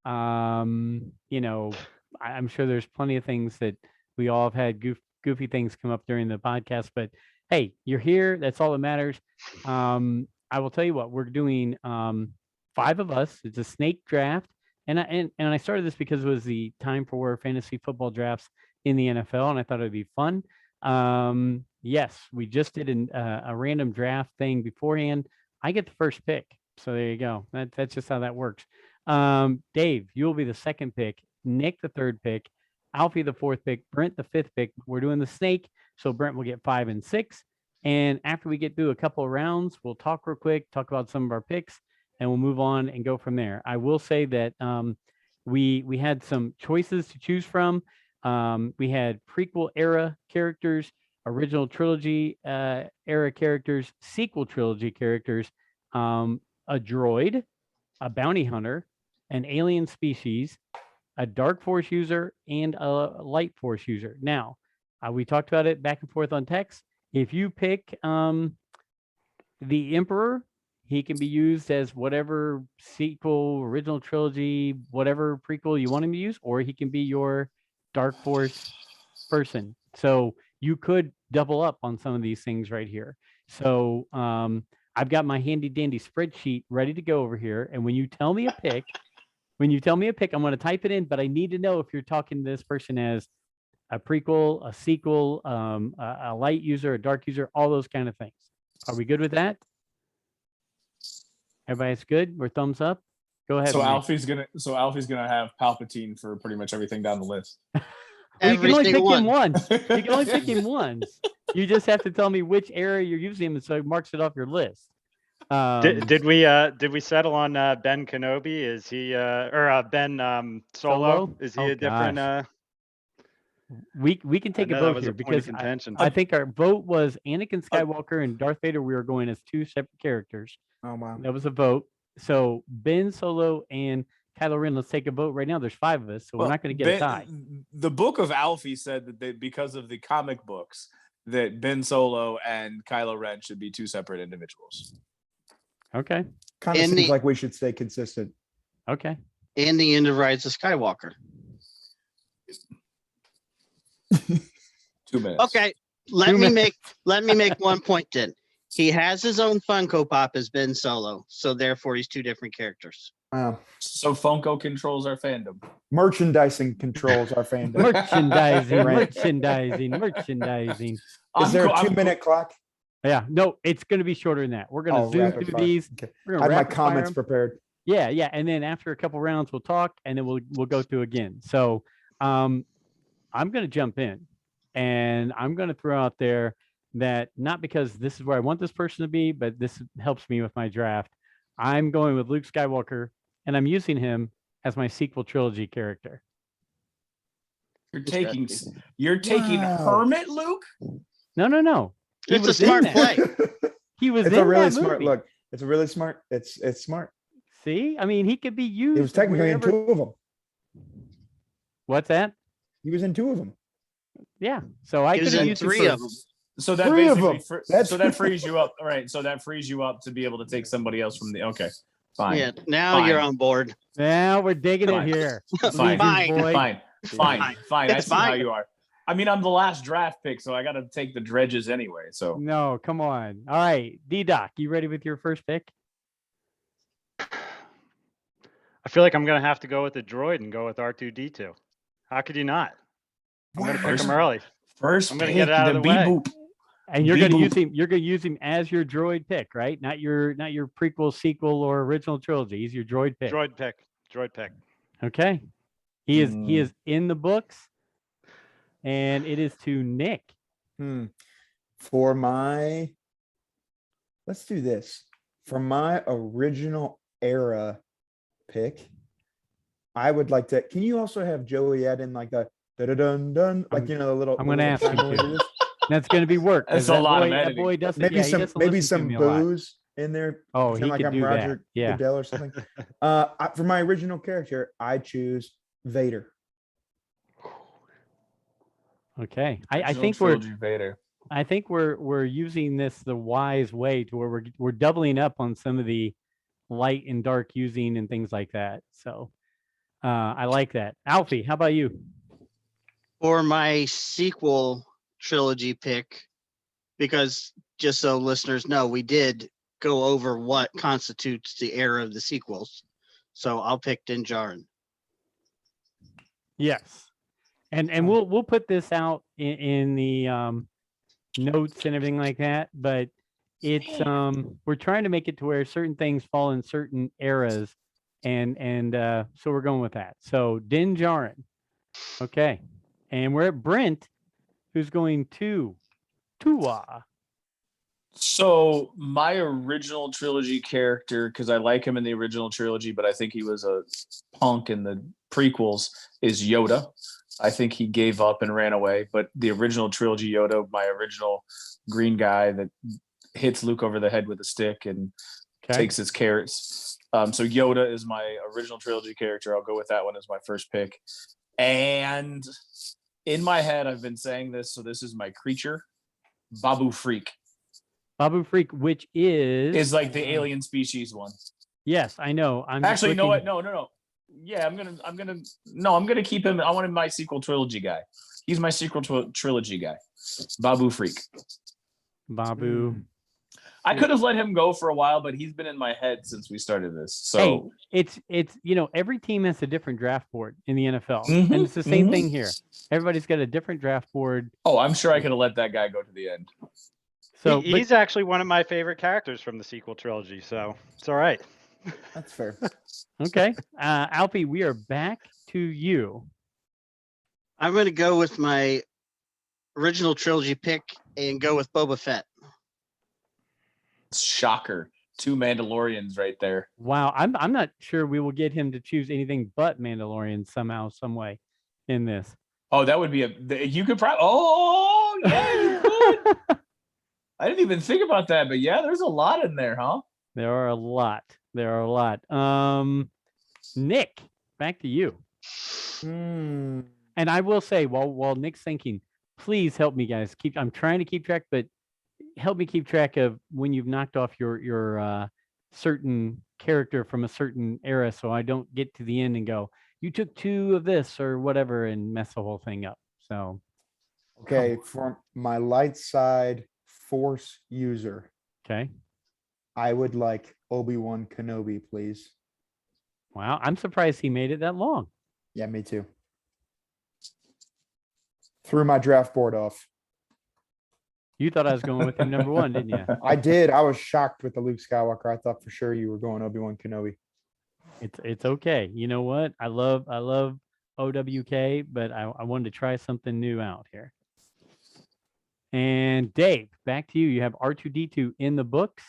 I'm sure there's plenty of things that we all have had goofy things come up during the podcast, but hey, you're here. That's all that matters. I will tell you what, we're doing 5 of us. It's a snake draft. And I started this because it was the time for fantasy football drafts in the NFL, and I thought it'd be fun. Yes, we just did a random draft thing beforehand. I get the first pick. So there you go. That's just how that works. Dave, you'll be the second pick, Nick the third pick, Alfie the fourth pick, Brent the fifth pick. We're doing the snake, so Brent will get 5 and 6. And after we get through a couple of rounds, we'll talk real quick, talk about some of our picks, and we'll move on and go from there. I will say that we had some choices to choose from. We had prequel era characters, original trilogy era characters, sequel trilogy characters, a droid, a bounty hunter, an alien species, a dark force user, and a light force user. Now, we talked about it back and forth on text. If you pick the Emperor, he can be used as whatever sequel, original trilogy, whatever prequel you want him to use, or he can be your dark force person. So you could double up on some of these things right here. So I've got my handy dandy spreadsheet ready to go over here. And when you tell me a pick, I'm going to type it in, but I need to know if you're talking to this person as a prequel, a sequel, a light user, a dark user, all those kind of things. Are we good with that? Everybody's good? We're thumbs up? Go ahead. So Nick. Alfie's gonna have Palpatine for pretty much everything down the list. Well, you can Every only pick single him one. once. You can only pick him once. You just have to tell me which area you're using him, so it marks it off your list. Did we settle on Ben Kenobi? Is he or Ben Solo? Is he Oh, a different? We can take a know that vote was here a point of because contention. I think our vote was Anakin Skywalker and Darth Vader. We were going as 2 separate characters. Oh wow. That was a vote. So Ben Solo and Kylo Ren. Let's take a vote right now. There's 5 of us, so we're not going to get a tie. The book of Alfie said that because of the comic books, that Ben Solo and Kylo Ren should be 2 separate individuals. Okay. Kind of And seems the- like we should stay consistent. Okay. And the end of Rise of Skywalker. 2 minutes. Okay, let me make 1 point then. He has his own Funko Pop as Ben Solo, so therefore he's 2 different characters. Wow. So Funko controls our fandom. Merchandising controls our fandom. Merchandising. Is there a 2-minute clock? Yeah, no, it's going to be shorter than that. We're going to zoom rapid through fire. these. Okay. We're I going had to my comments prepared. Yeah, and then after a couple rounds, we'll talk, and then we'll go through again. So, I'm going to jump in, and I'm going to throw out there that not because this is where I want this person to be, but this helps me with my draft. I'm going with Luke Skywalker, and I'm using him as my sequel trilogy character. You're taking Wow. Hermit Luke? No. He It's a was in smart that. play. He was It's in a really that smart movie. look. It's a really smart. It's smart. See, I mean, he could be used. He was technically in wherever- 2 of them. What's that? He was in 2 of them. Yeah. So I He was could have in used 3 of them. So that 3 of basically them. That's- so that frees you up. All right. So that frees you up to be able to take somebody else from the fine. Yeah, now you're Fine. on board. Now we're digging Fine. it here. Fine. Fine. Boy. Fine. I It's see how fine. you are. I mean, I'm the last draft pick, so I got to take the dredges anyway. So No, come on. All right, D-Doc, you ready with your first pick? I feel like I'm gonna have to go with the droid and go with R2D2. How could you not? I'm gonna pick First- him early. First I'm gonna pick, get it out of the way. Beep-boop. And you're gonna use Beep-boop. him. You're gonna use him as your droid pick, right? Not your prequel, sequel, or original trilogy. He's your droid pick. Droid pick. Droid pick. Okay. He is in the books, and it is to Nick. For my, let's do this. For my original era pick, I would like to. Can you also have Joey add in like the dun dun, like the little? I'm gonna the ask little him time to. when we do this? That's gonna be work. 'cause That's a that lot boy, of that editing. boy doesn't. Maybe Yeah, he some doesn't maybe listen to some me a lot. booze in there. Oh, pretend he like could I'm do that. Roger Yeah. Goodell or something. For my original character, I choose Vader. Okay. I Original think trilogy Vader. I think we're using this the wise way to where we're doubling up on some of the light and dark using and things like that. So I like that. Alfie, how about you? For my sequel trilogy pick, because just so listeners know, we did go over what constitutes the era of the sequels. So I'll pick Din Djarin. Yes. And we'll put this out in the notes and everything like that, but it's we're trying to make it to where certain things fall in certain eras, and so we're going with that. So Din Djarin. Okay. And we're at Brent, who's going to Tua. So my original trilogy character, because I like him in the original trilogy, but I think he was a punk in the prequels, is Yoda. I think he gave up and ran away. But the original trilogy Yoda, my original green guy that hits Luke over the head with a stick and takes his carrots. So Yoda is my original trilogy character. I'll go with that one as my first pick. And in my head, I've been saying this, so this is my creature, Babu Freak. Babu Freak, which is Like the alien species one. Yes, I know. I'm Actually, just you know looking- what? No. Yeah, I'm gonna keep him. I want him my sequel trilogy guy. He's my sequel trilogy guy. Babu Freak. Babu. I could have let him go for a while, but he's been in my head since we started this. So hey, it's every team has a different draft board in the NFL, Mhm, and it's the same thing here. Everybody's got a different draft board. Oh, I'm sure I could have let that guy go to the end. So He's actually one of my favorite characters from the sequel trilogy, so it's all right. That's fair. okay, Alfie, we are back to you. I'm going to go with my original trilogy pick and go with Boba Fett. Shocker. 2 Mandalorians right there. Wow, I'm not sure we will get him to choose anything but Mandalorian somehow, some way, in this. Oh, that would be you could probably. Oh, yeah, you could. I didn't even think about that, but yeah, there's a lot in there, huh? There are a lot. Nick, back to you. And I will say, while Nick's thinking, please help me, guys. I'm trying to keep track, but help me keep track of when you've knocked off your certain character from a certain era, so I don't get to the end and go, you took 2 of this or whatever and mess the whole thing up. So, Okay, for my light side Force user, okay. I would like Obi-Wan Kenobi, please. Wow, I'm surprised he made it that long. Yeah, me too. Threw my draft board off. You thought I was going with him number 1, didn't you? I did. I was shocked with the Luke Skywalker. I thought for sure you were going Obi-Wan Kenobi. It's okay. You know what? I love OWK, but I wanted to try something new out here. And Dave, back to you. You have R2D2 in the books.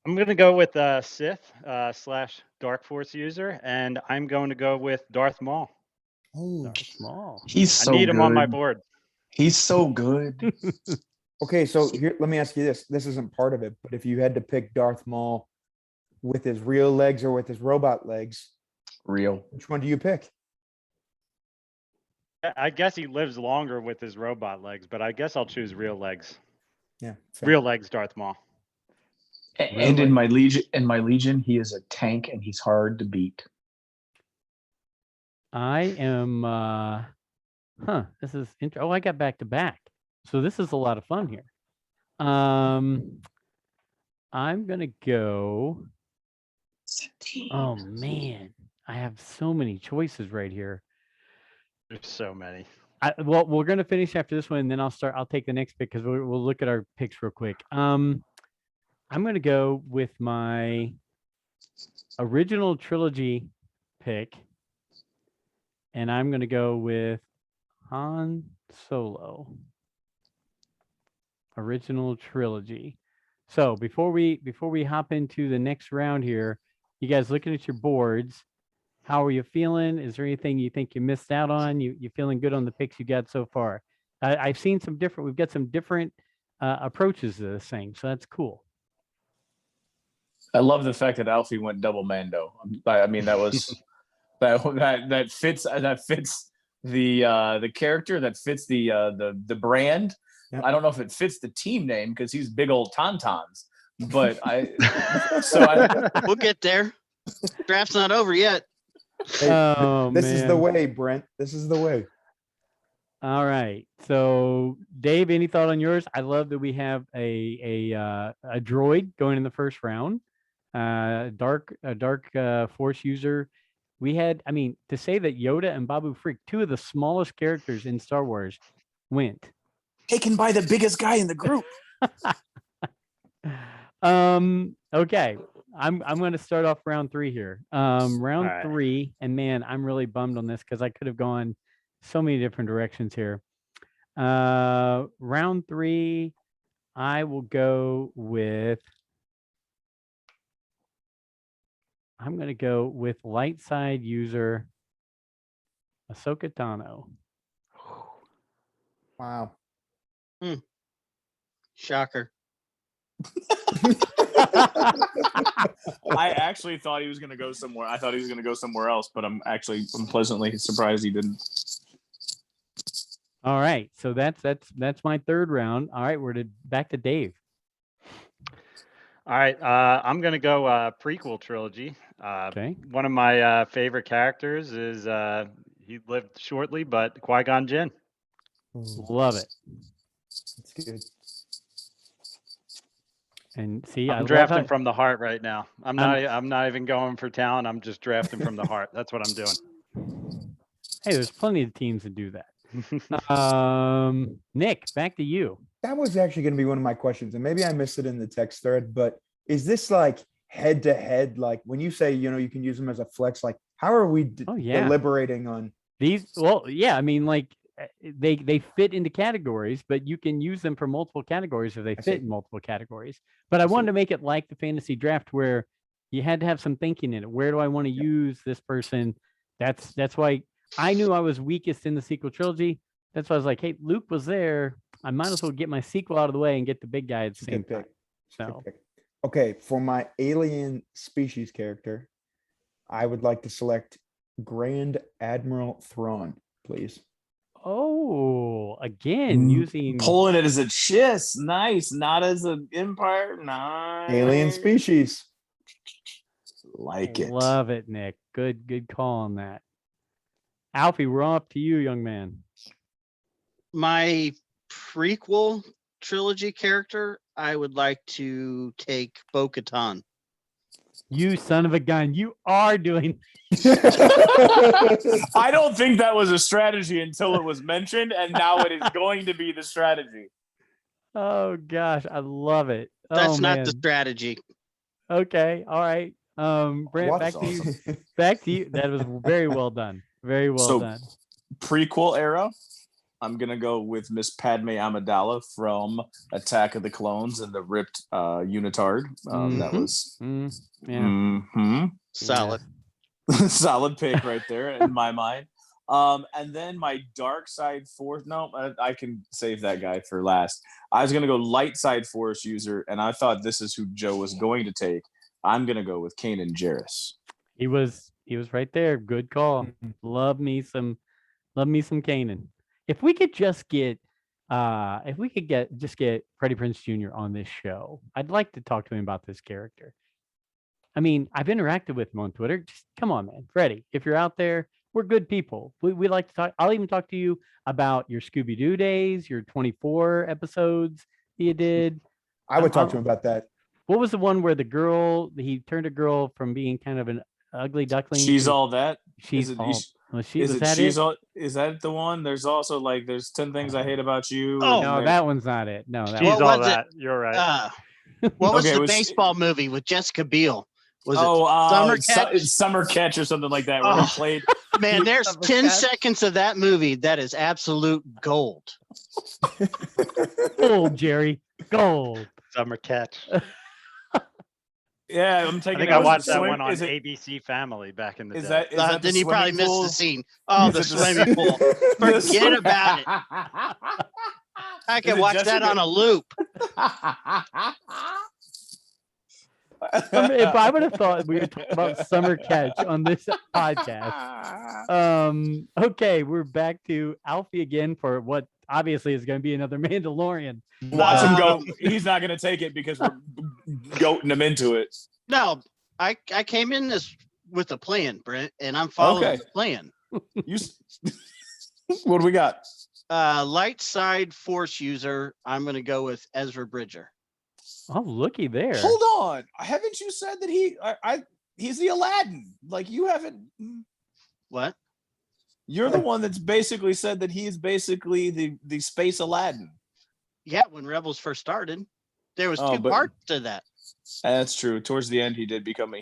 I'm going to go with Sith / Dark Force user, and I'm going to go with Darth Maul. Oh, Small. He's so I need good. him on my board. He's so good. okay. So here, let me ask you this. This isn't part of it, but if you had to pick Darth Maul with his real legs or with his robot legs, Real. which one do you pick? I guess he lives longer with his robot legs, but I guess I'll choose real legs. Yeah, fair. Real legs, Darth Maul. And in my legion, he is a tank and he's hard to beat. I am this is interesting. Oh, I got back to back. So this is a lot of fun here. I'm gonna go. Oh man, I have so many choices right here. There's so many. Well, we're gonna finish after this one, and then I'll take the next pick because we'll look at our picks real quick. I'm gonna go with my original trilogy pick, and I'm gonna go with Han Solo. Original trilogy. So before we hop into the next round here, you guys looking at your boards, how are you feeling? Is there anything you think you missed out on? You feeling good on the picks you got so far? I've seen some different. We've got some different approaches to this thing, so that's cool. I love the fact that Alfie went double Mando. I mean, that was that fits the character, that fits the brand. Yep. I don't know if it fits the team name because he's big old tauntauns, but we'll get there. Draft's not over yet. Hey, Oh, this is the man. way, Brent. This is the way. All right. So, Dave, any thought on yours? I love that we have a droid going in the first round. Dark Force user. We had, I mean, to say that Yoda and Babu Frick, two of the smallest characters in Star Wars, went. taken by the biggest guy in the group. Okay. I'm going to start off round 3 here. Round right. 3, and man, I'm really bummed on this because I could have gone so many different directions here. Round 3, I will go with. I'm going to go with light side user Ahsoka Tano. Wow. Shocker. I actually thought he was going to go somewhere. I thought he was going to go somewhere else, but I'm pleasantly surprised he didn't. All right, so that's my third round. All right, back to Dave. All right, I'm gonna go prequel trilogy. Okay. One of my favorite characters is he lived shortly, but Qui-Gon Jinn. Love it. That's good. And see, I'm drafting from the heart right now. I'm not even going for talent. I'm just drafting from the heart. That's what I'm doing. Hey, there's plenty of teams that do that. Nick, back to you. That was actually going to be one of my questions, and maybe I missed it in the text thread, but is this like head to head? Like when you say, you can use them as a flex, like how are we deliberating on these? Well, yeah, I mean, like they fit into categories, but you can use them for multiple categories if they fit in multiple categories. But I wanted to make it like the fantasy draft where you had to have some thinking in it. Where do I want to use this person? That's why I knew I was weakest in the sequel trilogy. That's why I was like, hey, Luke was there. I might as well get my sequel out of the way and get the big guy at the same time. So, okay, for my alien species character, I would like to select Grand Admiral Thrawn, please. Oh, again, using pulling it as a chiss. Nice, not as an empire. Nice. Alien species. Like it. Love it, Nick. Good call on that. Alfie, we're off to you, young man. My prequel trilogy character, I would like to take Bo-Katan. You son of a gun. You are doing. I don't think that was a strategy until it was mentioned, and now it is going to be the strategy. Oh, gosh. I love it. That's not the strategy. Okay. All right. Brent, back to you. Back to you. That was very well done. Very well done. Prequel era. I'm going to go with Miss Padme Amidala from Attack of the Clones and the ripped unitard. That was solid. Solid pick right there in my mind. And then my dark side force. No, I can save that guy for last. I was going to go light side force user, and I thought this is who Joe was going to take. I'm going to go with Kanan Jarrus. He was right there. Good call. Love me some Kanan. If we could just get Freddie Prinze Jr. on this show, I'd like to talk to him about this character. I mean, I've interacted with him on Twitter. Just come on, man. Freddie, if you're out there, we're good people. We like to talk. I'll even talk to you about your Scooby-Doo days, your 24 episodes you did. I would talk to him about that. What was the one where he turned a girl from being kind of an ugly duckling? She's all that. Well, is that the one? There's also like there's 10 things I hate about you. Oh, No, that one's not it. No, that She's What all was it? that. You're right. What was Okay, the it was- baseball movie with Jessica Biel? Was it Summer Catch? Summer Catch or something like that, where he Oh. played. Man, there's Summer 10 Catch. seconds of that movie that is absolute gold. gold, Jerry. Gold. Summer Catch. Yeah, I'm I taking. think it I was watched the that swim- one on is it- ABC Family back in the Is day. that is that the Then you probably swimming missed pool? the scene. Oh, the Is it swimming pool. Forget about it. I can it watch that Jessica- on a loop. If I would have thought we were talking about Summer Catch on this podcast. Okay, we're back to Alfie again for what obviously is going to be another Mandalorian. Watch him go. Um, He's not going to take it because we're goating him into it. No, I came in this with a plan, Brent, and I'm following Okay. the plan. What do we got? Light side force user, I'm going to go with Ezra Bridger. Oh, looky there. Hold on. Haven't you said that he's the Aladdin? Like you haven't. What? You're the one that's basically said that he's basically the space Aladdin. Yeah, when Rebels first started, there was two but- parts to that. That's true. Towards the end, he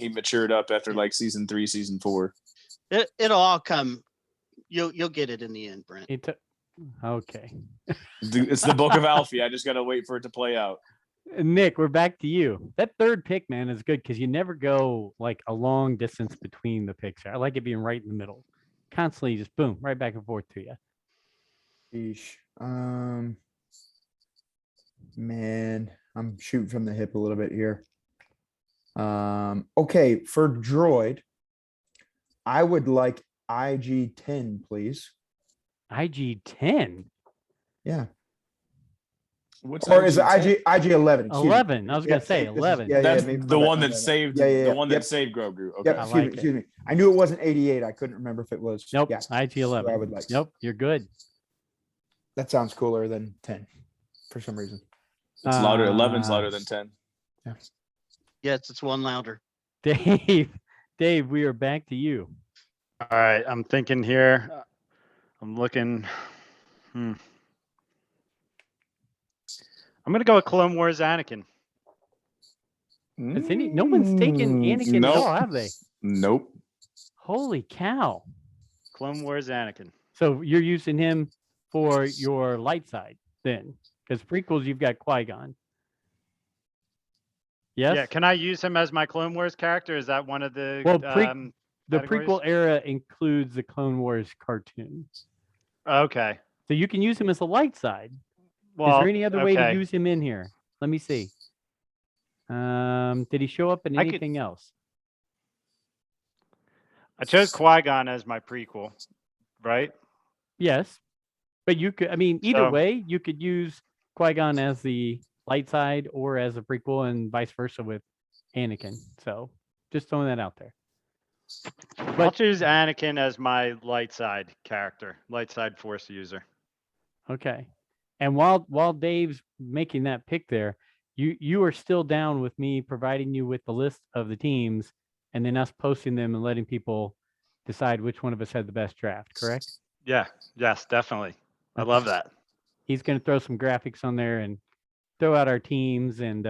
matured up after like season 3, season 4. It'll all come. You'll get it in the end, Brent. Okay. It's the book of Alfie. I just got to wait for it to play out. Nick, we're back to you. That third pick, man, is good because you never go like a long distance between the picks. I like it being right in the middle. Constantly just boom, right back and forth to you. Sheesh. Man, I'm shooting from the hip a little bit here. Okay, for droid, I would like IG-10, please. IG-10? Yeah. What's Or is it IG-10? IG-11? excuse me. 11. I was going to say this is- 11. That's maybe the my one bad, that my bad. saved. Yeah, The one that yep. saved Grogu. Okay. Yep, I excuse like me, it. excuse me. I knew it wasn't 88. I couldn't remember if it was. Nope. Yeah, IG-11. I would like. Nope. You're good. that sounds cooler than 10 for some reason. It's louder. 11's louder than 10. Yes, it's one louder. Dave, we are back to you. All right, I'm thinking here. I'm looking. I'm gonna go with Clone Wars Anakin. No one's taken Anakin at all, have they? Nope. Holy cow. Clone Wars Anakin. So you're using him for your light side then? Because prequels, you've got Qui-Gon. Yes? Yeah, can I use him as my Clone Wars character? Is that one of the Well, the categories? prequel era includes the Clone Wars cartoon. Okay. So you can use him as the light side. Well, Is there any other way to okay. use him in here? Let me see. Did he show up in I could- anything else? I chose Qui-Gon as my prequel, right? Yes. But you could, either So- way, you could use Qui-Gon as the light side or as a prequel and vice versa with Anakin. So just throwing that out there. I'll choose Anakin as my light side character, light side Force user. Okay. And while Dave's making that pick there, you are still down with me providing you with the list of the teams and then us posting them and letting people decide which one of us had the best draft, correct? Yeah. Yes, definitely. I love that. He's going to throw some graphics on there and throw out our teams. And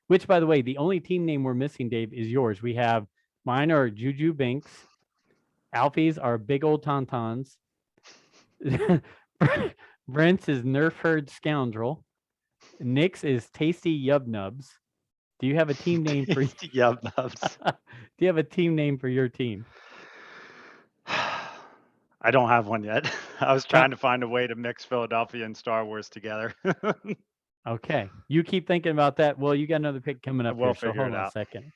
which, by the way, the only team name we're missing, Dave, is yours. We have mine are Juju Binks. Alfie's are Big Old Tauntauns. Brent's is Nerf Herd Scoundrel. Nick's is Tasty Yub Nubs. Do you have a team name for? Yum nubs. Do you have a team name for your team? I don't have one yet. I was trying to find a way to mix Philadelphia and Star Wars together. Okay, you keep thinking about that. Well, you got another pick coming up We'll here, so figure hold it on a out. second.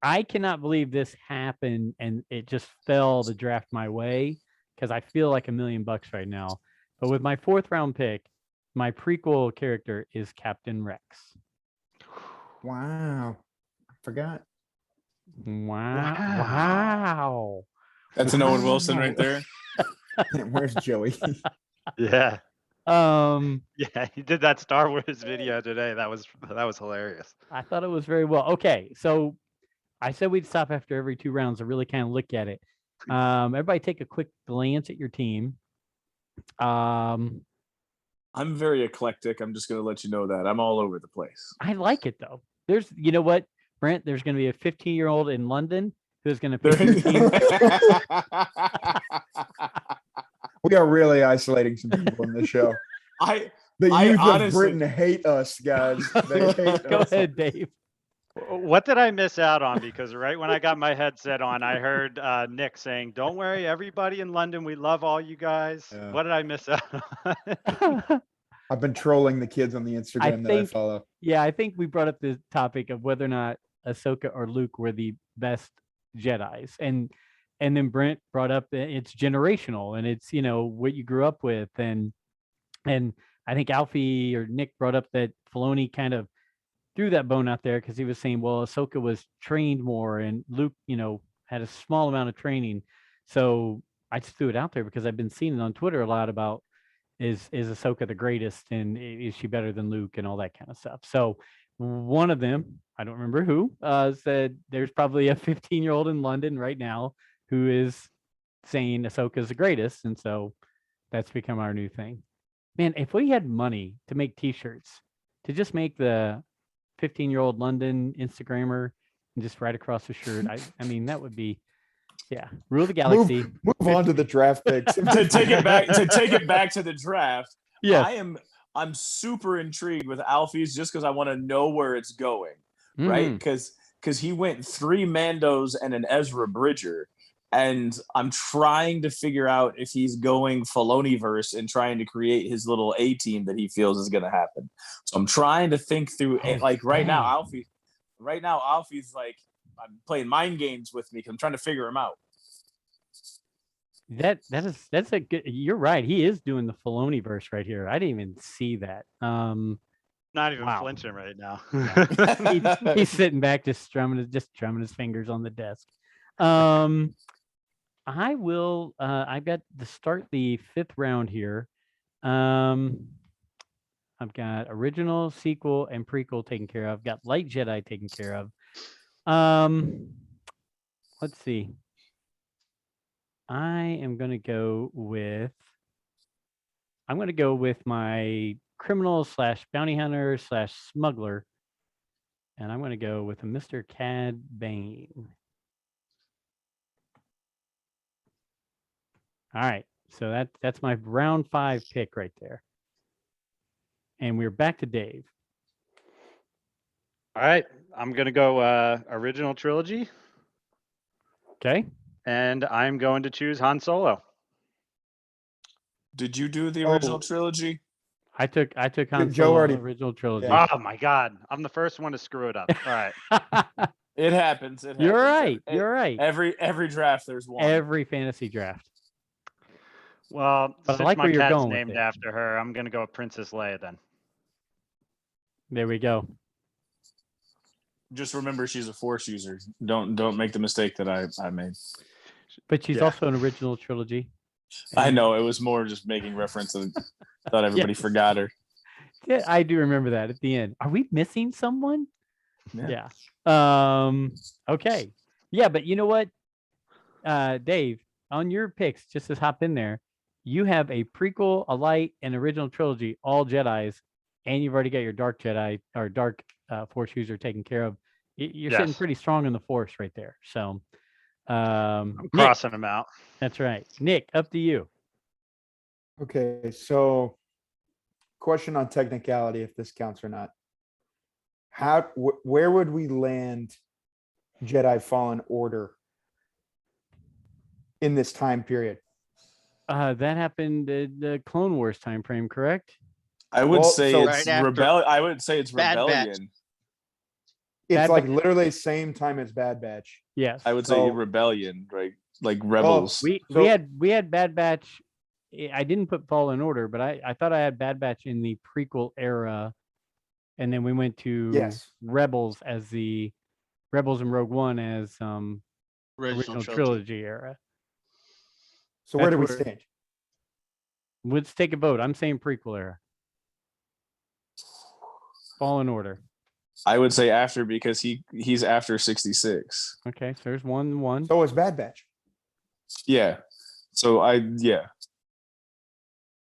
I cannot believe this happened and it just fell the draft my way because I feel like $1 million right now. But with my 4th round pick, my prequel character is Captain Rex. Wow. I forgot. Wow. That's an Owen Wilson right there. Where's Joey? Yeah. Yeah. Yeah, he did that Star Wars video today. That was hilarious. I thought it was very well. Okay, so I said we'd stop after every 2 rounds to really kind of look at it. Everybody take a quick glance at your team. I'm very eclectic. I'm just going to let you know that. I'm all over the place. I like it though. You know what, Brent? There's going to be a 15-year-old in London who's going to pick your team. We are really isolating some people in this show. The I youth honestly- of Britain hate us, guys. They hate Go us. ahead, Dave. What did I miss out on? Because right when I got my headset on, I heard Nick saying, "Don't worry, everybody in London, we love all you guys." Yeah. What did I miss out on? I've been trolling the kids on the Instagram that I think- follow. Yeah, I think we brought up the topic of whether or not Ahsoka or Luke were the best Jedis, and then Brent brought up that it's generational and it's what you grew up with, and I think Alfie or Nick brought up that Filoni kind of threw that bone out there because he was saying, well, Ahsoka was trained more and Luke, had a small amount of training. So I just threw it out there because I've been seeing it on Twitter a lot about is Ahsoka the greatest and is she better than Luke and all that kind of stuff. So one of them, I don't remember who, said there's probably a 15-year-old in London right now who is saying Ahsoka's the greatest. And so that's become our new thing. Man, if we had money to make t-shirts, to just make the 15-year-old London Instagrammer and just right across the shirt, I mean, that would be, rule the galaxy. Move on to the draft picks. to take it back to the draft. Yes. I'm super intrigued with Alfie's just because I want to know where it's going, right? Because he went 3 Mandos and an Ezra Bridger, and I'm trying to figure out if he's going Filoniverse and trying to create his little A team that he feels is going to happen. So I'm trying to think through right now, Alfie's like, I'm playing mind games with me because I'm trying to figure him out. That's a good. You're right. He is doing the Filoniverse right here. I didn't even see that. Not even Wow. flinching right now. He's sitting back, just drumming his fingers on the desk. I will. I've got to start the 5th round here. I've got original, sequel, and prequel taken care of. I've got Light Jedi taken care of. Let's see. I'm going to go with my criminal / bounty hunter / smuggler. And I'm going to go with a Mr. Cad Bane. All right. So that's my round 5 pick right there. And we're back to Dave. All right, I'm gonna go original trilogy, Okay. and I'm going to choose Han Solo. Did you do the original trilogy? I took Han Joe Solo, already- original trilogy. Yeah. Oh my God, I'm the first one to screw it up. All right, It happens. You're right. You're right. Every draft there's one. Every fantasy draft. well, But I since like my where you're cat's going with named it. after her, I'm gonna go with Princess Leia then. There we go. Just remember she's a Force user. Don't make the mistake that I made. But she's Yeah. also an original trilogy. I know it was more just making reference and thought everybody forgot her. Yeah, I do remember that at the end. Are we missing someone? Yeah. Okay. Yeah, but you know what? Dave, on your picks, just to hop in there, you have a prequel, a light, and original trilogy, all Jedis, and you've already got your dark Jedi or dark Force user taken care of. You're sitting Yes. pretty strong in the Force right there. So I'm Nick, crossing them out. that's right. Nick, up to you. Okay, so question on technicality, if this counts or not. Where would we land Jedi Fallen Order in this time period? That happened the Clone Wars time frame, correct? I would Well, say so it's right after rebellion. I would say it's Bad Batch. rebellion. It's Bad like Batch. literally same time as Bad Batch. Yes. I would say So- rebellion, right? Like rebels. We had Bad Batch. I didn't put Fallen Order, but I thought I had Bad Batch in the prequel era, and then we went to Yes. Rebels as the Rebels and Rogue One as original trilogy era. So where That's do we where- stand? Let's take a vote. I'm saying prequel era. Fallen Order. I would say after because he's after 66. Okay, so there's one. So is Bad Batch. Yeah. So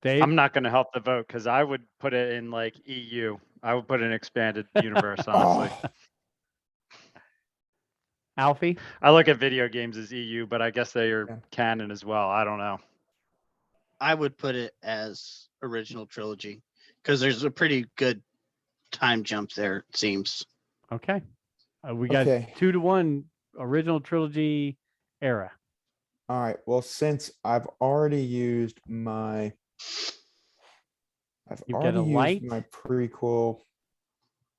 Dave. I'm not going to help the vote because I would put it in like EU. I would put an expanded universe, honestly. Oh, Alfie. I look at video games as EU, but I guess they are Yeah. canon as well. I don't know. I would put it as original trilogy because there's a pretty good time jump there, it seems. Okay. We got Okay. 2-1 original trilogy era. all right. Well, since I've already used my You've got a light? prequel.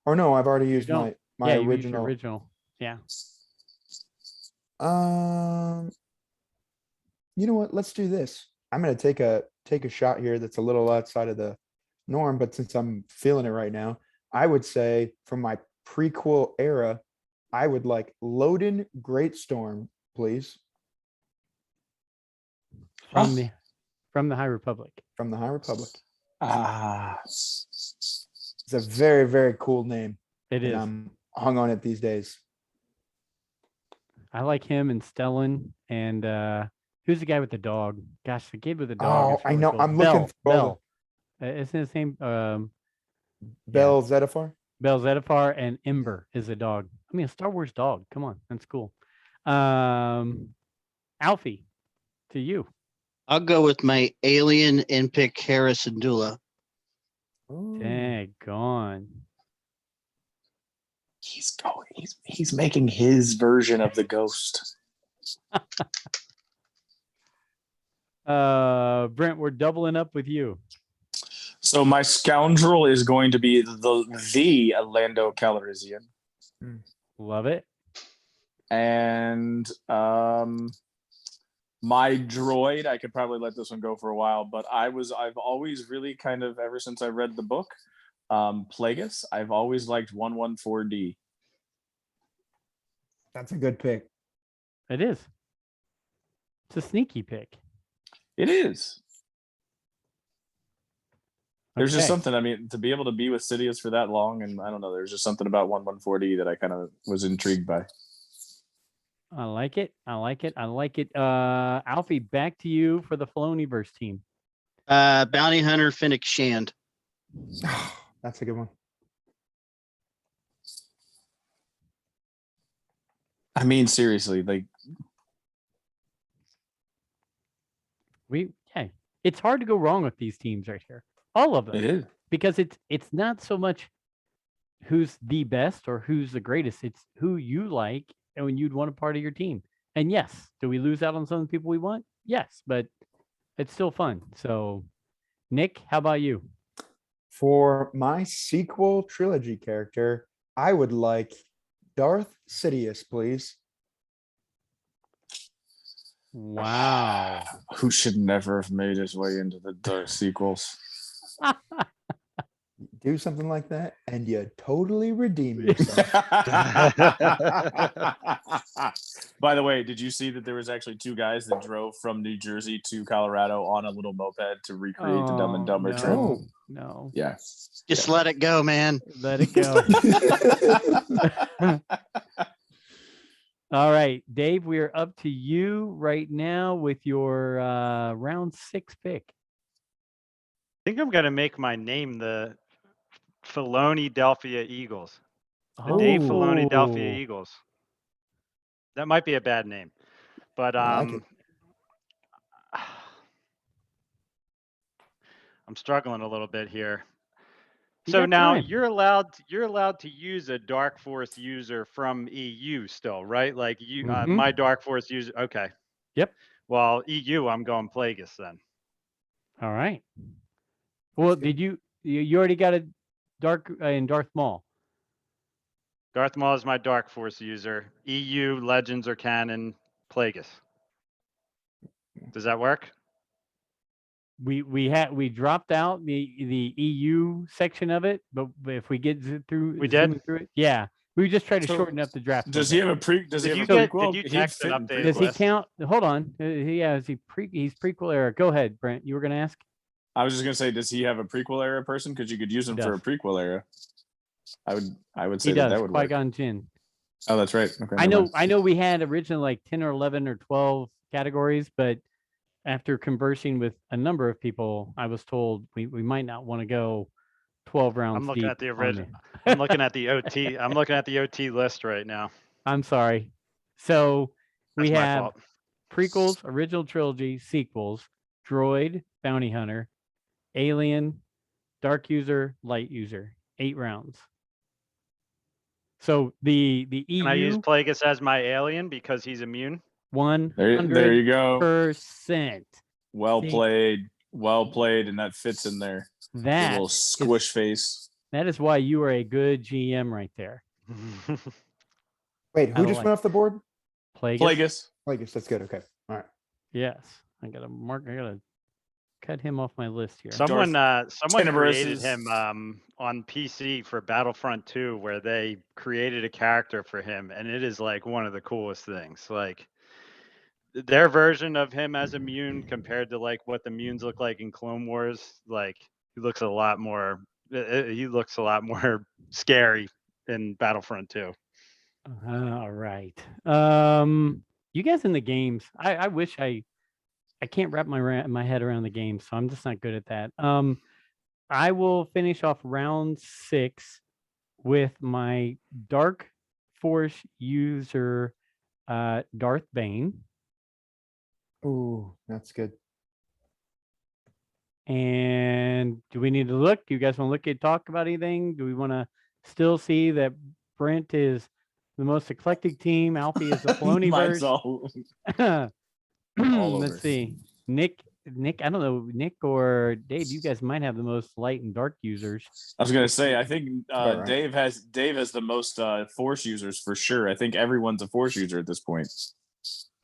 Or no, I've already used don't- my you used your original. original. Yeah. You know what? Let's do this. I'm gonna take a shot here that's a little outside of the norm, but since I'm feeling it right now, I would say from my prequel era, I would like Loden Greatstorm, please, From the High Republic. from the High Republic. It's It's a very, very cool name. It And is. I'm hung on it these days. I like him and Stellan and who's the guy with the dog? Gosh, the kid with the dog. Oh, is I really know. cool. I'm looking through all Bell. Isn't his name Bell Zettifar. Bell Zettifar, and Ember is a dog. I mean, a Star Wars dog. Come on, that's cool. Alfie, to you. I'll go with my alien and pick Harrison Dula. Daggone. he's going. He's making his version of the ghost. Brent, we're doubling up with you. So my scoundrel is going to be the Lando Calrissian. Love it. And my droid, I could probably let this one go for a while, but I've always really kind of, ever since I read the book, Plagueis, I've always liked 114D. That's a good pick. It is. It's a sneaky pick. It is. There's just Okay. something, I mean, to be able to be with Sidious for that long, and I don't know, there's just something about 114D that I kind of was intrigued by. I like it. I like it. I like it. Alfie, back to you for the Filoniverse team. Bounty Hunter Fennec Shand. That's a good one. I mean, seriously, like, It's hard to go wrong with these teams right here. All of them. it is. Because it's not so much who's the best or who's the greatest. It's who you like and when you'd want a part of your team. And yes, do we lose out on some of the people we want? Yes, but it's still fun. So, Nick, how about you? For my sequel trilogy character, I would like Darth Sidious, please. Wow. Who should never have made his way into the dark sequels. Do something like that, and you totally redeem yourself. By the way, did you see that there was actually two guys that drove from New Jersey to Colorado on a little moped to recreate the Dumb and Dumber no, trip? No. Yeah. Just let it go, man. Let it go. All right, Dave, we are up to you right now with your round 6 pick. I think I'm going to make my name the Filoni Delphia Eagles. The Dave Filoni Delphia Oh. Eagles. That might be a bad name, but I like it. I'm struggling a little bit here. You So got now time. you're allowed to use a Dark Force user from EU still, right? Like you, Mhm. my Dark Force user. Okay. Yep. Well, EU, I'm going Plagueis then. All right. Well, did you already got a Darth Maul? Darth Maul is my Dark Force user. EU Legends or canon Plagueis. Does that work? We dropped out the EU section of it, but if we get through, We did? zooming through it, yeah, we just try to So, shorten up the draft. Does he have a pre? Does he Did have you a get- prequel? did you He'd text an fit in updated Does he list? count? Hold on. He's prequel era. Go ahead, Brent. You were going to ask. I was just gonna say, does he have a prequel era person? Because you could use him for a does. prequel era. I would say He that does. would work. Qui-Gon Jinn. Oh, that's right. Okay. I never know. mind. I know. We had originally like 10 or 11 or 12 categories, but after conversing with a number of people, I was told we might not want to go 12 rounds I'm looking deep at the on original. it. I'm looking at the OT. I'm looking at the OT list right now. I'm sorry. So we That's my have fault. prequels, original trilogy, sequels, droid, bounty hunter, alien, dark user, light user. 8 rounds. So the Can I use EU Plagueis as my alien because he's immune? 100%. There you go. Well played. Well played, and that fits in there. That little squish face. That is why you are a good GM right there. Wait, I who just like- went off the board? Plagueis. Plagueis. That's good. Okay. All right. Yes. I gotta cut him off my list here. Someone created Tenebrous him on PC for Battlefront 2, where they created a character for him, and it is like one of the coolest things. Like their version of him as immune compared to like what the immunes look like in Clone Wars, like he looks a lot more scary in Battlefront 2. All right. You guys in the games. I wish I can't wrap my head around the game, so I'm just not good at that. I will finish off round 6 with my Dark Force user, Darth Bane. Ooh, that's good. And do we need to look? Do you guys want to look at talk about anything? Do we want to still see that Brent is the most eclectic team? Alfie is the Filoni Mine's verse. all over. Let's see. Nick, I don't know, Nick or Dave, you guys might have the most light and dark users. I was gonna say, I think about right. Dave has the most Force users for sure. I think everyone's a Force user at this point.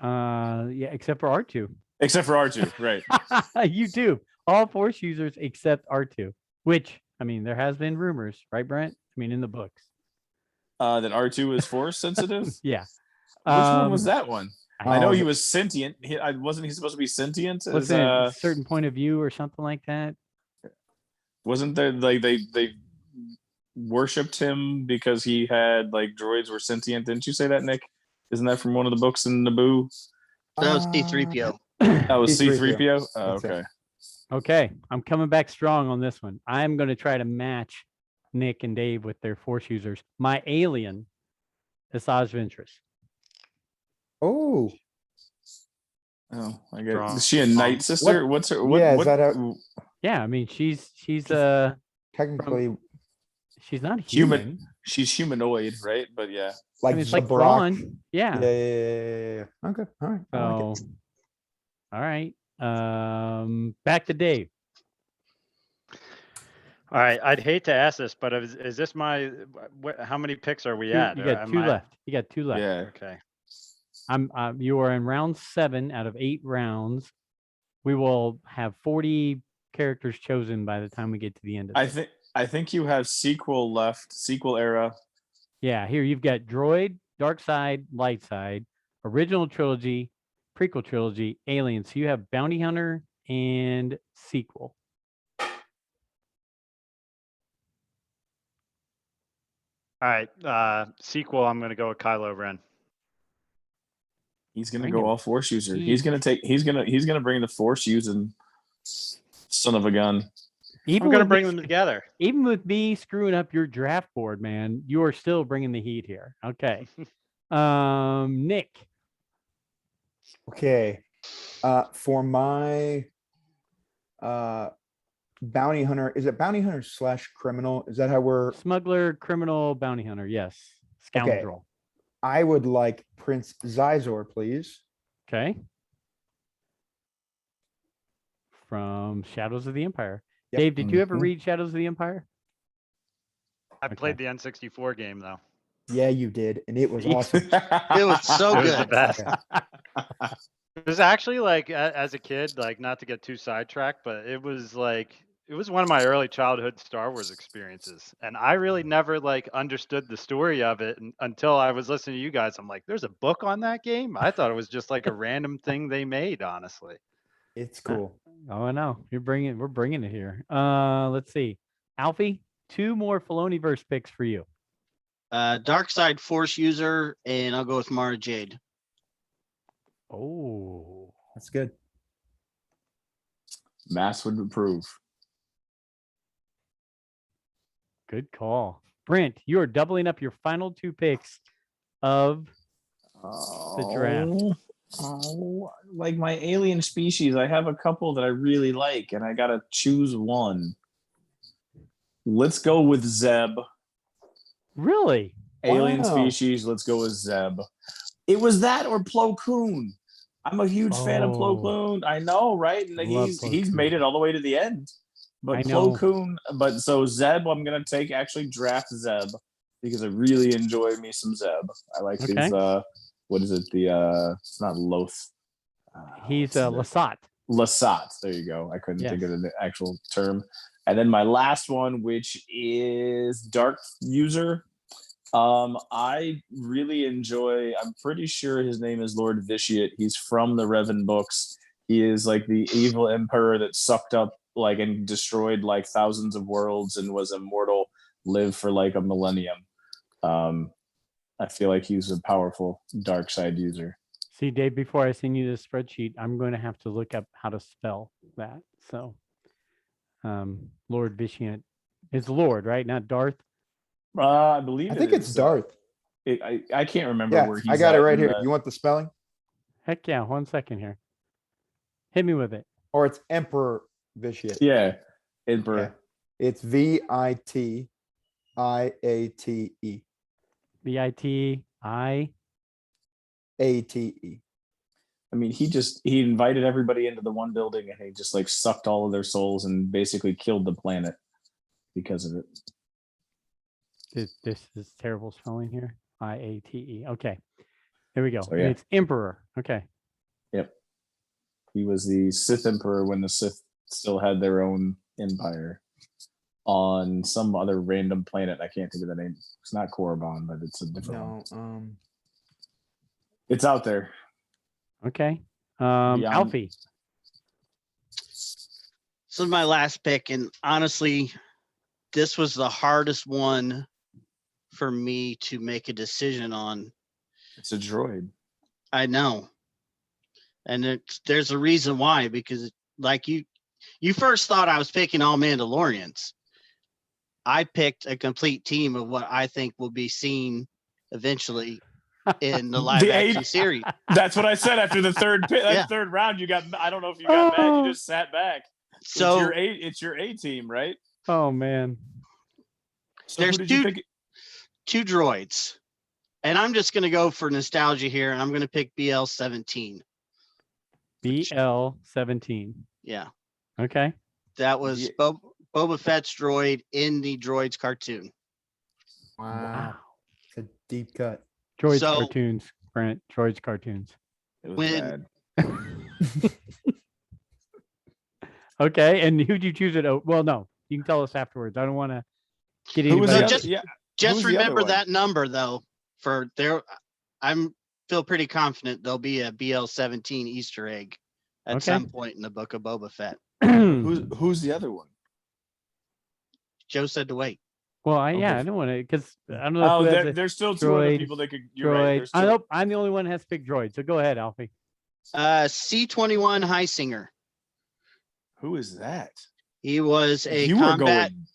Yeah, except for R2. Except for R2, right? You do. All Force users except R2, which, I mean, there has been rumors, right, Brent? I mean, in the books. That R2 is Force sensitive? Yeah. Which one was that one? I know he Um, was sentient. Wasn't he supposed to be sentient? Wasn't it a certain point of view or something like that? Wasn't there like they worshipped him because he had like droids were sentient? Didn't you say that, Nick? Isn't that from one of the books in Naboo? That was C-3PO. That was C-3PO. C-3PO? Oh, That's it. okay. Okay, I'm coming back strong on this one. I'm going to try to match Nick and Dave with their Force users. My alien, Asajj Ventress. Oh, Oh, I get. Strong. Is she a night sister? What- What's her? What, yeah, is what, that a- Yeah, I mean she's technically she's not Human. human. she's humanoid, right? But yeah. like I mean, it's the like Brock. Thrawn. Yeah. Yeah. Okay. All right. I like So, it. all right. Back to Dave. All right, I'd hate to ask this, but is this my? How many picks are we at? You Or got am 2 I- left. You got 2 left. Yeah. Okay. You are in round 7 out of 8 rounds. We will have 40 characters chosen by the time we get to the end of this. I think you have sequel left, sequel era. Yeah, here you've got Droid, Dark Side, Light Side, Original Trilogy, Prequel Trilogy, Alien. So you have Bounty Hunter and Sequel. All right, sequel. I'm gonna go with Kylo Ren. He's gonna Bring go him. all Force user. He's gonna bring the Force using son of a gun. Even I'm gonna with bring me- them together. Even with me screwing up your draft board, man, you are still bringing the heat here. Okay. Nick. Okay. For my bounty hunter, is it bounty hunter / criminal? Is that how we're? Smuggler, criminal, bounty hunter. Yes. Scoundrel. I would like Prince Zizor, please. Okay. From Shadows of the Empire. Yep. Dave, did you ever Mhm. read Shadows of the Empire? I Okay. played the N64 game though. Yeah, you did, and it was awesome. It was so It was the good. best. Okay. It was actually like as a kid, like not to get too sidetracked, but it was one of my early childhood Star Wars experiences, and I really never like understood the story of it until I was listening to you guys. I'm like, there's a book on that game. I thought it was just like a random thing they made. Honestly, It's cool. Oh, I know. We're bringing it here. Let's see. Alfie, 2 more Filoniverse picks for you. Dark side force user, and I'll go with Mara Jade. Oh, That's good. Mass would approve. good call. Brent, you are doubling up your final 2 picks of the draft. Like my alien species, I have a couple that I really like, and I gotta choose one. Let's go with Zeb. Really? Alien Wow. species, let's go with Zeb. It was that or Plo Koon. I'm a huge fan of Plo Oh. Koon. I know, right? And Love he's Plo he's Koon. made it all the way to the end. But I Plo know. Koon, so Zeb, I'm gonna actually draft Zeb because I really enjoy me some Zeb. I like his Okay. what is it? It's not Loth. He's what's the- Lasat. Lasat. There you go. I couldn't think of Yes. the actual term. And then my last one, which is Dark User. I really enjoy. I'm pretty sure his name is Lord Vitiate. He's from the Revan books. He is like the evil emperor that sucked up like and destroyed like thousands of worlds and was immortal, lived for like a millennium. I feel like he's a powerful dark side user. See, Dave, before I send you this spreadsheet, I'm going to have to look up how to spell that. So, Lord Vitiate is Lord, right? Not Darth. I believe I think it's Darth. I can't remember Yeah, where he's I got it at right in here. the- You want the spelling? Heck yeah. 1 second here. Hit me with it. Or it's Emperor Vitiate. Yeah, Emperor. Yeah. It's Vitiate. VITI. ATE. I mean, he invited everybody into the one building and he just like sucked all of their souls and basically killed the planet because of it. This is terrible spelling here. IATE. Okay. There we go. So, And yeah. it's Emperor. Okay. Yep. He was the Sith Emperor when the Sith still had their own empire on some other random planet. I can't think of the name. It's not Korriban, but it's a different one. It's out there. Okay. Beyond- Alfie. This is my last pick, and honestly, this was the hardest one for me to make a decision on. It's a droid. I know, and there's a reason why, because like you first thought I was picking all Mandalorians. I picked a complete team of what I think will be seen eventually in the live action series. That's what I said after the third Yeah. third round. You got. I don't know if you got mad. You just sat back. So it's your A team, right? Oh, man. So There's who did you pick? two droids, and I'm just going to go for nostalgia here, and I'm going to pick BL-17. BL-17. Yeah, Okay. that was Boba Fett's droid in the Droids cartoon. Wow. It's a deep cut. Droids So- cartoons, Brent. Droids cartoons. It was When- bad. Okay. And who'd you choose it? Oh, well, no. You can tell us afterwards. I don't want to get Who was anybody. the So other? just- Yeah. Just Who's the other remember one? that number though. For there, I'm feel pretty confident there'll be a BL-17 Easter egg at Okay. some point in the book of Boba Fett. Who's the other one? Joe said to wait. Well, I Okay. don't want to, because I don't know. Oh, if who has a there's still two other droid, people that could. You're right. droid. There's I two. nope, I'm the only one that has to pick droid. So go ahead, Alfie. C-21 Heisinger. Who is that? He was a You were combat going.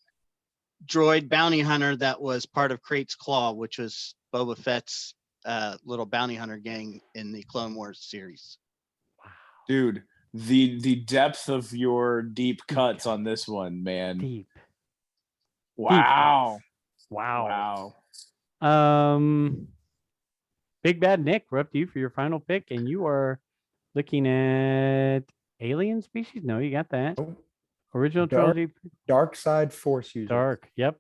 droid bounty hunter that was part of Crate's Claw, which was Boba Fett's little bounty hunter gang in the Clone Wars series. Dude, the depth of your deep cuts on this one, man. Deep. Wow. Wow. Wow. Big Bad Nick, we're up to you for your final pick, and you are looking at alien species. No, you got that. Oh, Original Dark- trilogy. Dark side force user. Dark. Yep.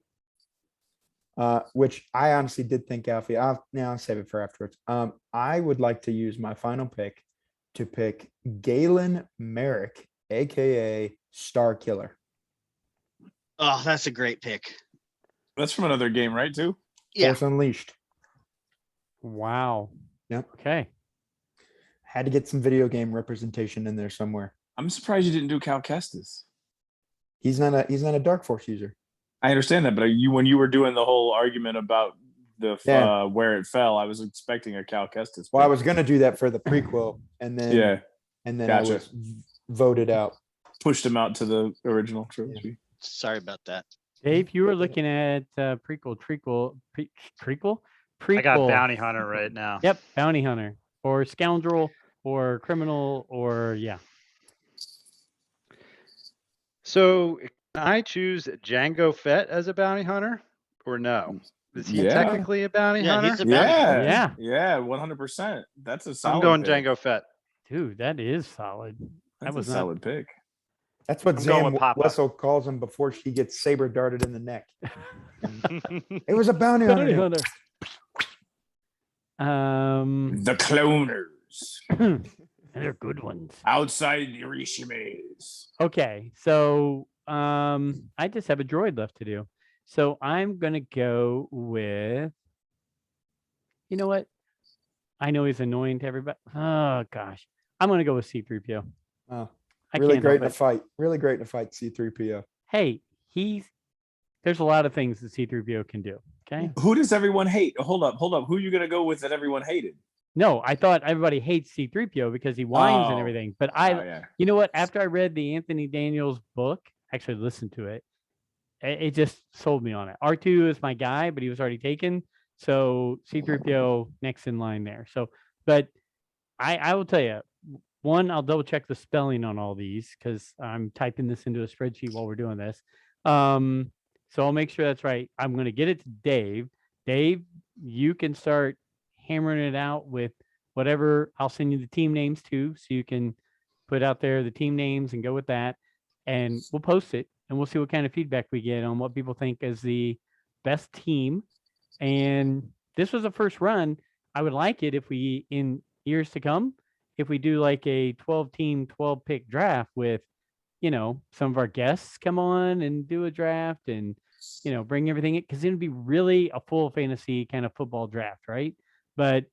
Which I honestly did think Alfie. I'll save it for afterwards. I would like to use my final pick to pick Galen Merrick, aka Star Killer. Oh, that's a great pick. That's from another game, right? Too. Yeah. Force Unleashed. Wow. Yep. Okay. Had to get some video game representation in there somewhere. I'm surprised you didn't do Cal Kestis. He's not a Dark Force user. I understand that, but when you were doing the whole argument about where it fell. I was expecting a Cal Kestis. Well, I pick. was gonna do that for the prequel, and then Yeah, I Gotcha. was voted out. pushed him out to the original trilogy. Sorry about that. Dave, you were looking at prequel. I got Bounty Hunter right now. Yep, bounty hunter or scoundrel or criminal or yeah. So can I choose Django Fett as a bounty hunter or no? Is he Yeah. technically a bounty Yeah, hunter? he's a bounty hunter. Yeah. 100%. That's a solid. I'm going pick. Django Fett. Dude, that is solid. That's was a not- solid pick. That's what I'm going Zam with Papa. Wessel calls him before she gets saber darted in the neck. It was a bounty Bounty hunter. hunter. The cloners They're good ones. outside Irishime's. Okay, so I just have a droid left to do. So I'm gonna go with. You know what? I know he's annoying to everybody. Oh gosh, I'm gonna go with C-3PO. Oh, I really can't great help in a it. fight. Really great in a fight. C-3PO. Hey, there's a lot of things that C-3PO can do. Okay. Who does everyone hate? Hold up. Who are you gonna go with that everyone hated? No, I thought everybody hates C-3PO because he whines and Oh. everything. But Yeah. you know what? After I read the Anthony Daniels book, actually listened to it, it just sold me on it. R2 is my guy, but he was already taken. So C-3PO next in line there. So, but I will tell you, one, I'll double check the spelling on all these because I'm typing this into a spreadsheet while we're doing this. So I'll make sure that's right. I'm going to get it to Dave. Dave, you can start hammering it out with whatever. I'll send you the team names too, so you can put out there the team names and go with that. And we'll post it and we'll see what kind of feedback we get on what people think is the best team. And this was a first run. I would like it if we, in years to come, if we do like a 12-team, 12-pick draft with, some of our guests come on and do a draft and, bring everything in, because it would be really a full fantasy kind of football draft, right? But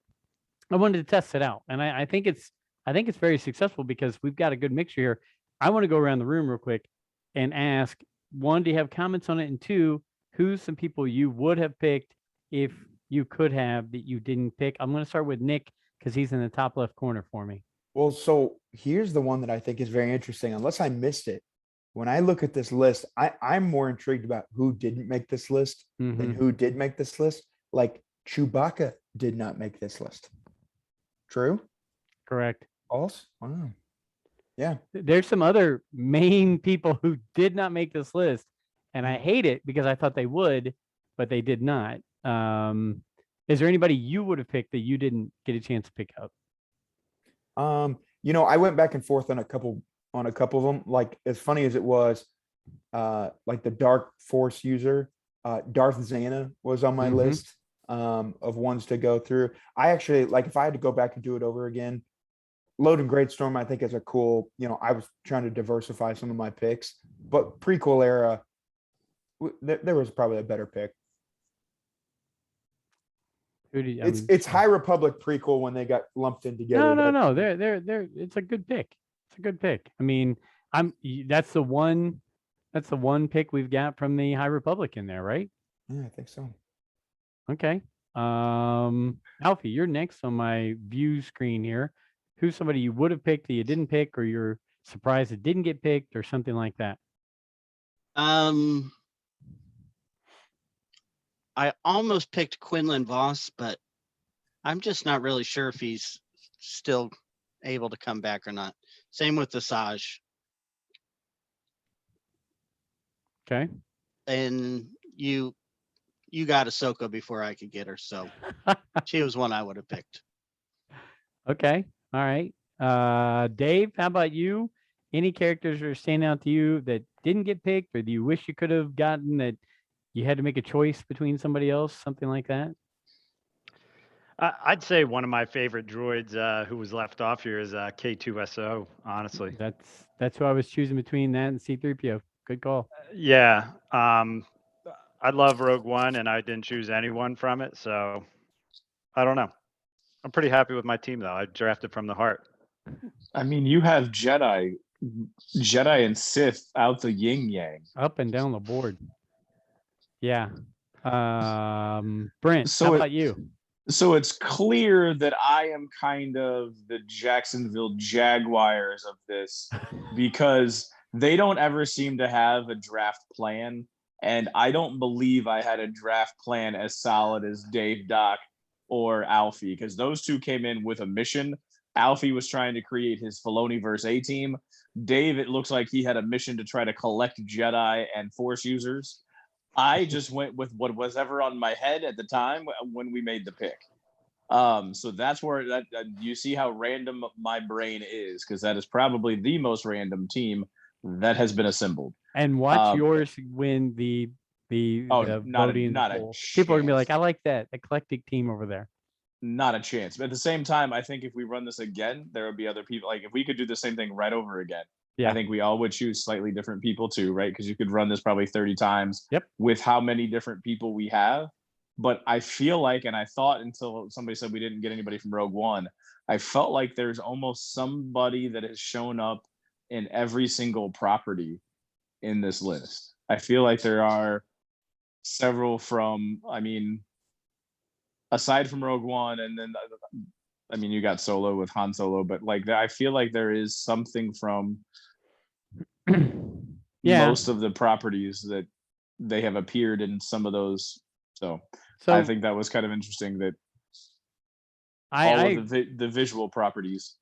I wanted to test it out, and I think it's very successful because we've got a good mixture here. I want to go around the room real quick and ask, one, do you have comments on it? And two, who's some people you would have picked if you could have that you didn't pick? I'm going to start with Nick because he's in the top left corner for me. Well, so here's the one that I think is very interesting. Unless I missed it, when I look at this list, I'm more intrigued about who didn't make this list than who did make this list. Like Chewbacca did not make this list. True? Correct. False? Wow. Yeah. There's some other main people who did not make this list, and I hate it because I thought they would, but they did not. Is there anybody you would have picked that you didn't get a chance to pick up? I went back and forth on a couple of them. Like, as funny as it was, like the Dark Force user, Darth Zana was on my list of ones to go through. I actually, like, if I had to go back and do it over again, Loading Greatstorm, I think, is a cool, I was trying to diversify some of my picks, but prequel era, there was probably a better pick. It's High Republic prequel when they got lumped in together. No. They're it's a good pick. It's a good pick. I mean, that's the one pick we've got from the High Republic in there, right? Yeah, I think so. Okay. Alfie, you're next on my view screen here. Who's somebody you would have picked that you didn't pick, or you're surprised it didn't get picked, or something like that? I almost picked Quinlan Voss, but I'm just not really sure if he's still able to come back or not. Same with Asajj. Okay. And you got Ahsoka before I could get her, so she was one I would have picked. Okay. All right. Dave, how about you? Any characters that are standing out to you that didn't get picked, or do you wish you could have gotten that you had to make a choice between somebody else, something like that? I'd say one of my favorite droids who was left off here is K2SO, honestly. That's who I was choosing between that and C-3PO. Good call. Yeah. I love Rogue One, and I didn't choose anyone from it, so I don't know. I'm pretty happy with my team, though. I drafted from the heart. I mean, you have Jedi and Sith out the yin yang. Up and down the board. Yeah. Brent, So how it- about you? So it's clear that I am kind of the Jacksonville Jaguars of this because they don't ever seem to have a draft plan. And I don't believe I had a draft plan as solid as Dave Doc or Alfie because those two came in with a mission. Alfie was trying to create his Filoni versus A team. Dave, it looks like he had a mission to try to collect Jedi and Force users. I just went with what was ever on my head at the time when we made the pick. So that's where that you see how random my brain is because that is probably the most random team that has been assembled. And watch yours win the not voting. a People are gonna be like, chance. I like that eclectic team over there. Not a chance. But at the same time, I think if we run this again, there would be other people. Like if we could do the same thing right over again, Yeah. I think we all would choose slightly different people too, right? Because you could run this probably 30 times. Yep. With how many different people we have. But I feel like, and I thought until somebody said we didn't get anybody from Rogue One, I felt like there's almost somebody that has shown up in every single property in this list. I feel like there are several from, I mean, aside from Rogue One, and then, I mean, you got Solo with Han Solo, but like, I feel like there is something from most of the properties that they have appeared in some of those. So I think that was kind of interesting that all of the visual properties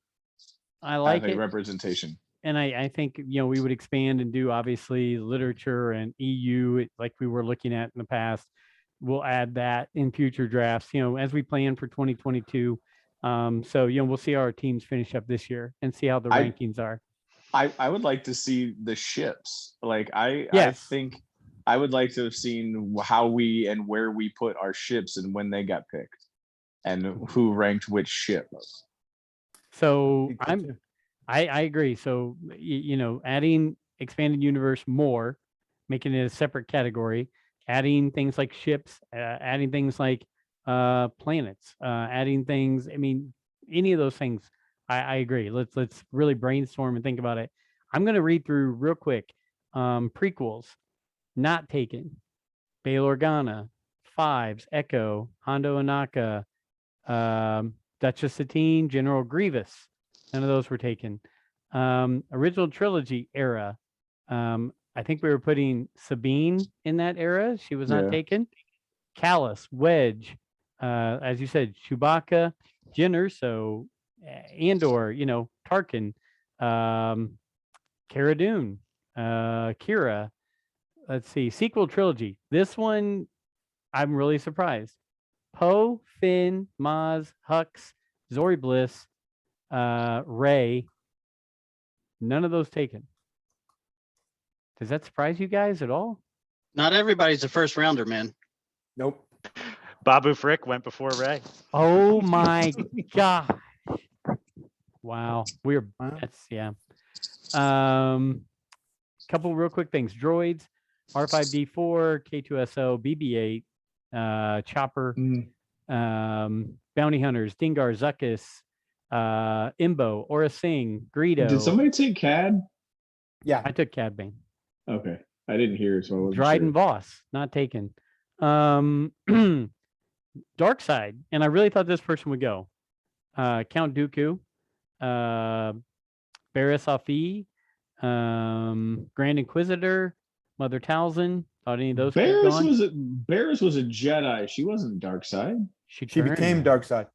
I like have a it. representation. And I think, we would expand and do obviously literature and EU like we were looking at in the past. We'll add that in future drafts, as we plan for 2022. So, we'll see how our teams finish up this year and see how the rankings are. I would like to see the ships. Like I think I would like to have seen how we and where we put our ships and when they got picked and who ranked which ship. So I agree. So, adding expanded universe more, making it a separate category, adding things like ships, adding things like planets, adding things. I mean, any of those things. I agree. Let's really brainstorm and think about it. I'm going to read through real quick. Prequels, not taken. Bail Organa, Fives, Echo, Hondo Anaka, Duchess Satine, General Grievous. None of those were taken. Original trilogy era. I think we were putting Sabine in that era. She was not taken. Callus, Wedge, as you said, Chewbacca, Jenner, so Andor, Tarkin, Cara Dune, Kira. Let's see, sequel trilogy. This one, I'm really surprised. Poe, Finn, Maz, Hux, Zori Bliss, Rey. None of those taken. Does that surprise you guys at all? Not everybody's a first rounder, man. Nope. Babu Frick went before Ray. Oh my gosh. Wow. That's couple real quick things. Droids, R5D4, K2SO, BB8, Chopper, Bounty Hunters, Dingar, Zuckus, Imbo, Aura Singh, Greedo. Did somebody take CAD? Yeah. I took Cad Bane. Okay. I didn't hear it, so I wasn't Dryden sure. Voss, not taken. Dark Side, and I really thought this person would go. Count Dooku, Barriss Offee, Grand Inquisitor, Mother Talzin. Thought any of those Barriss was a Jedi. She wasn't dark side. She became dark side.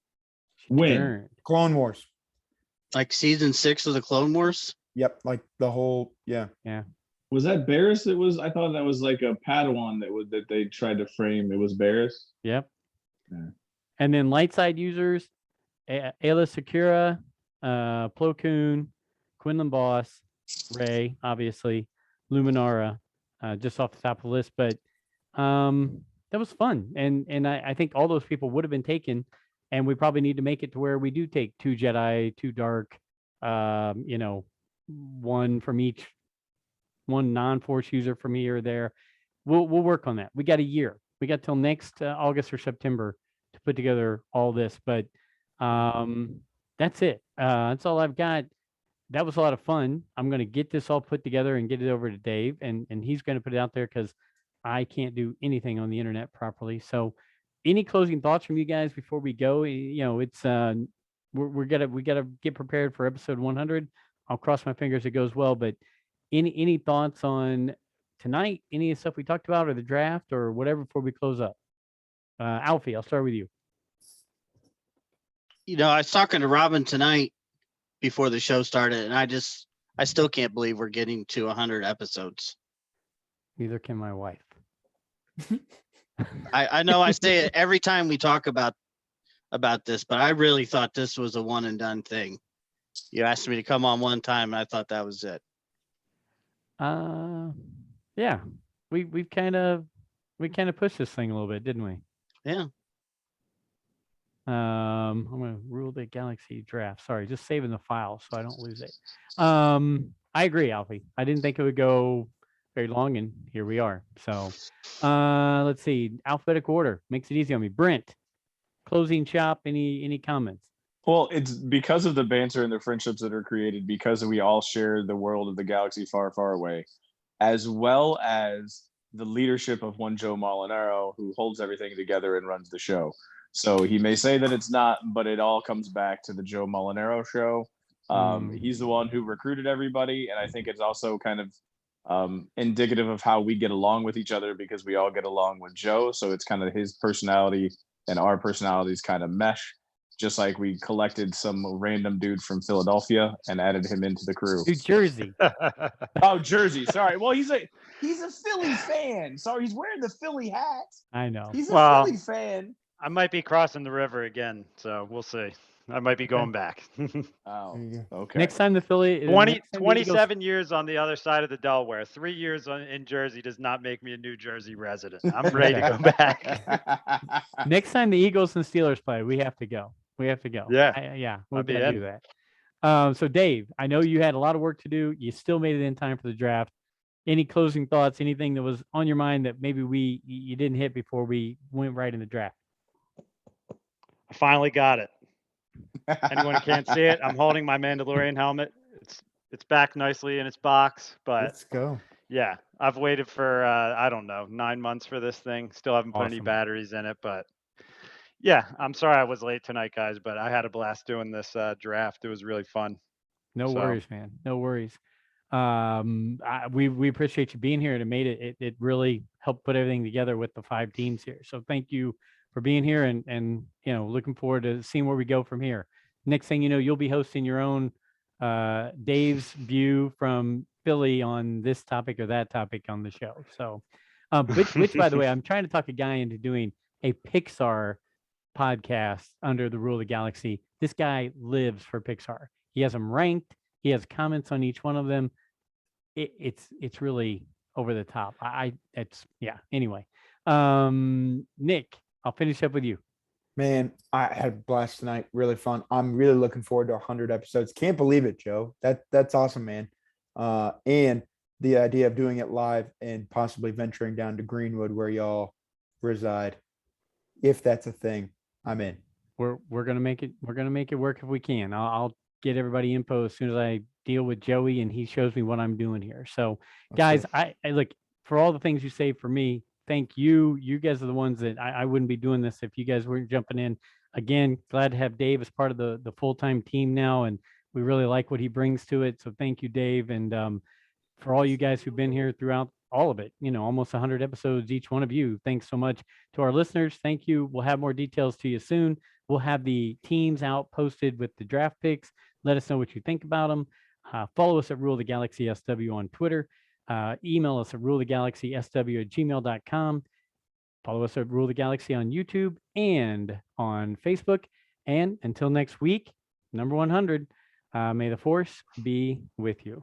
When? Clone Wars. Like season 6 of the Clone Wars? Yep, like the whole Was that Barriss that was I thought that was like a Padawan that they tried to frame. It was Barriss. Yep. Yeah. And then light side users, Ayla Secura, Plo Koon, Quinlan Boss, Ray, obviously, Luminara, just off the top of the list. But that was fun. And I think all those people would have been taken. And we probably need to make it to where we do take 2 Jedi, 2 Dark, one from each, one non-Force user from here or there. We'll work on that. We got a year. We got till next August or September to put together all this. But that's it. That's all I've got. That was a lot of fun. I'm going to get this all put together and get it over to Dave, and he's going to put it out there because I can't do anything on the internet properly. So any closing thoughts from you guys before we go? It's we gotta get prepared for episode 100. I'll cross my fingers it goes well, but any thoughts on tonight, any of the stuff we talked about, or the draft, or whatever before we close up? Alfie, I'll start with you. I was talking to Robin tonight before the show started, and I still can't believe we're getting to 100 episodes. Neither can my wife. I know I say it every time we talk about this, but I really thought this was a one and done thing. You asked me to come on one time, and I thought that was it. Yeah, we kind of pushed this thing a little bit, didn't we? Yeah. I'm gonna rule the galaxy draft. Sorry, just saving the file so I don't lose it. I agree, Alfie. I didn't think it would go very long, and here we are. So, let's see. Alphabetical order makes it easy on me. Brent, closing shop. Any comments? Well, it's because of the banter and the friendships that are created because we all share the world of the galaxy far, far away, as well as the leadership of one Joe Molinaro, who holds everything together and runs the show. So he may say that it's not, but it all comes back to the Joe Molinaro show. He's the one who recruited everybody, and I think it's also kind of indicative of how we get along with each other because we all get along with Joe. So it's kind of his personality and our personalities kind of mesh, just like we collected some random dude from Philadelphia and added him into the crew. New Jersey. Oh, Jersey. Sorry. Well, he's a Philly fan. Sorry, he's wearing the Philly hat. I know. He's a Philly fan. I might be crossing the river again, so we'll see. I might be going back. Oh, okay. Next time the Philly 27 years on the other side of the Delaware. 3 years in Jersey does not make me a New Jersey resident. I'm ready to go back. Next time the Eagles and Steelers play, we have to go. Yeah. We'll do that. So Dave, I know you had a lot of work to do. You still made it in time for the draft. Any closing thoughts? Anything that was on your mind that maybe you didn't hit before we went right in the draft? I finally got it. Anyone who can't see it, I'm holding my Mandalorian helmet. It's back nicely in its box, but Let's go. yeah, I've waited for I don't know 9 months for this thing. Still haven't put any batteries in it, but yeah, I'm sorry I was late tonight, guys, but I had a blast doing this draft. It was really fun. No worries, man. No worries. We appreciate you being here, and it made it really helped put everything together with the 5 teams here. So thank you for being here, and looking forward to seeing where we go from here. Next thing you know, you'll be hosting your own Dave's view from Philly on this topic or that topic on the show. So, which by the way, I'm trying to talk a guy into doing a Pixar podcast under the Rule of the Galaxy. This guy lives for Pixar. He has them ranked. He has comments on each one of them. It's really over the top. Anyway, Nick, I'll finish up with you. Man, I had a blast tonight. Really fun. I'm really looking forward to 100 episodes. Can't believe it, Joe. That's awesome, man. And the idea of doing it live and possibly venturing down to Greenwood where y'all reside, if that's a thing, I'm in. We're gonna make it. We're gonna make it work if we can. I'll get everybody info as soon as I deal with Joey and he shows me what I'm doing here. So, guys, I look for all the things you say for me. Thank you. You guys are the ones that I wouldn't be doing this if you guys weren't jumping in. Again, glad to have Dave as part of the full-time team now, and we really like what he brings to it. So thank you, Dave. And for all you guys who've been here throughout all of it, almost 100 episodes, each one of you, thanks so much. To our listeners, thank you. We'll have more details to you soon. We'll have the teams out posted with the draft picks. Let us know what you think about them. Follow us at Rule of the Galaxy SW on Twitter. Email us at rulethegalaxysw@gmail.com. Follow us at Rule of the Galaxy on YouTube and on Facebook. And until next week, number 100, may the Force be with you.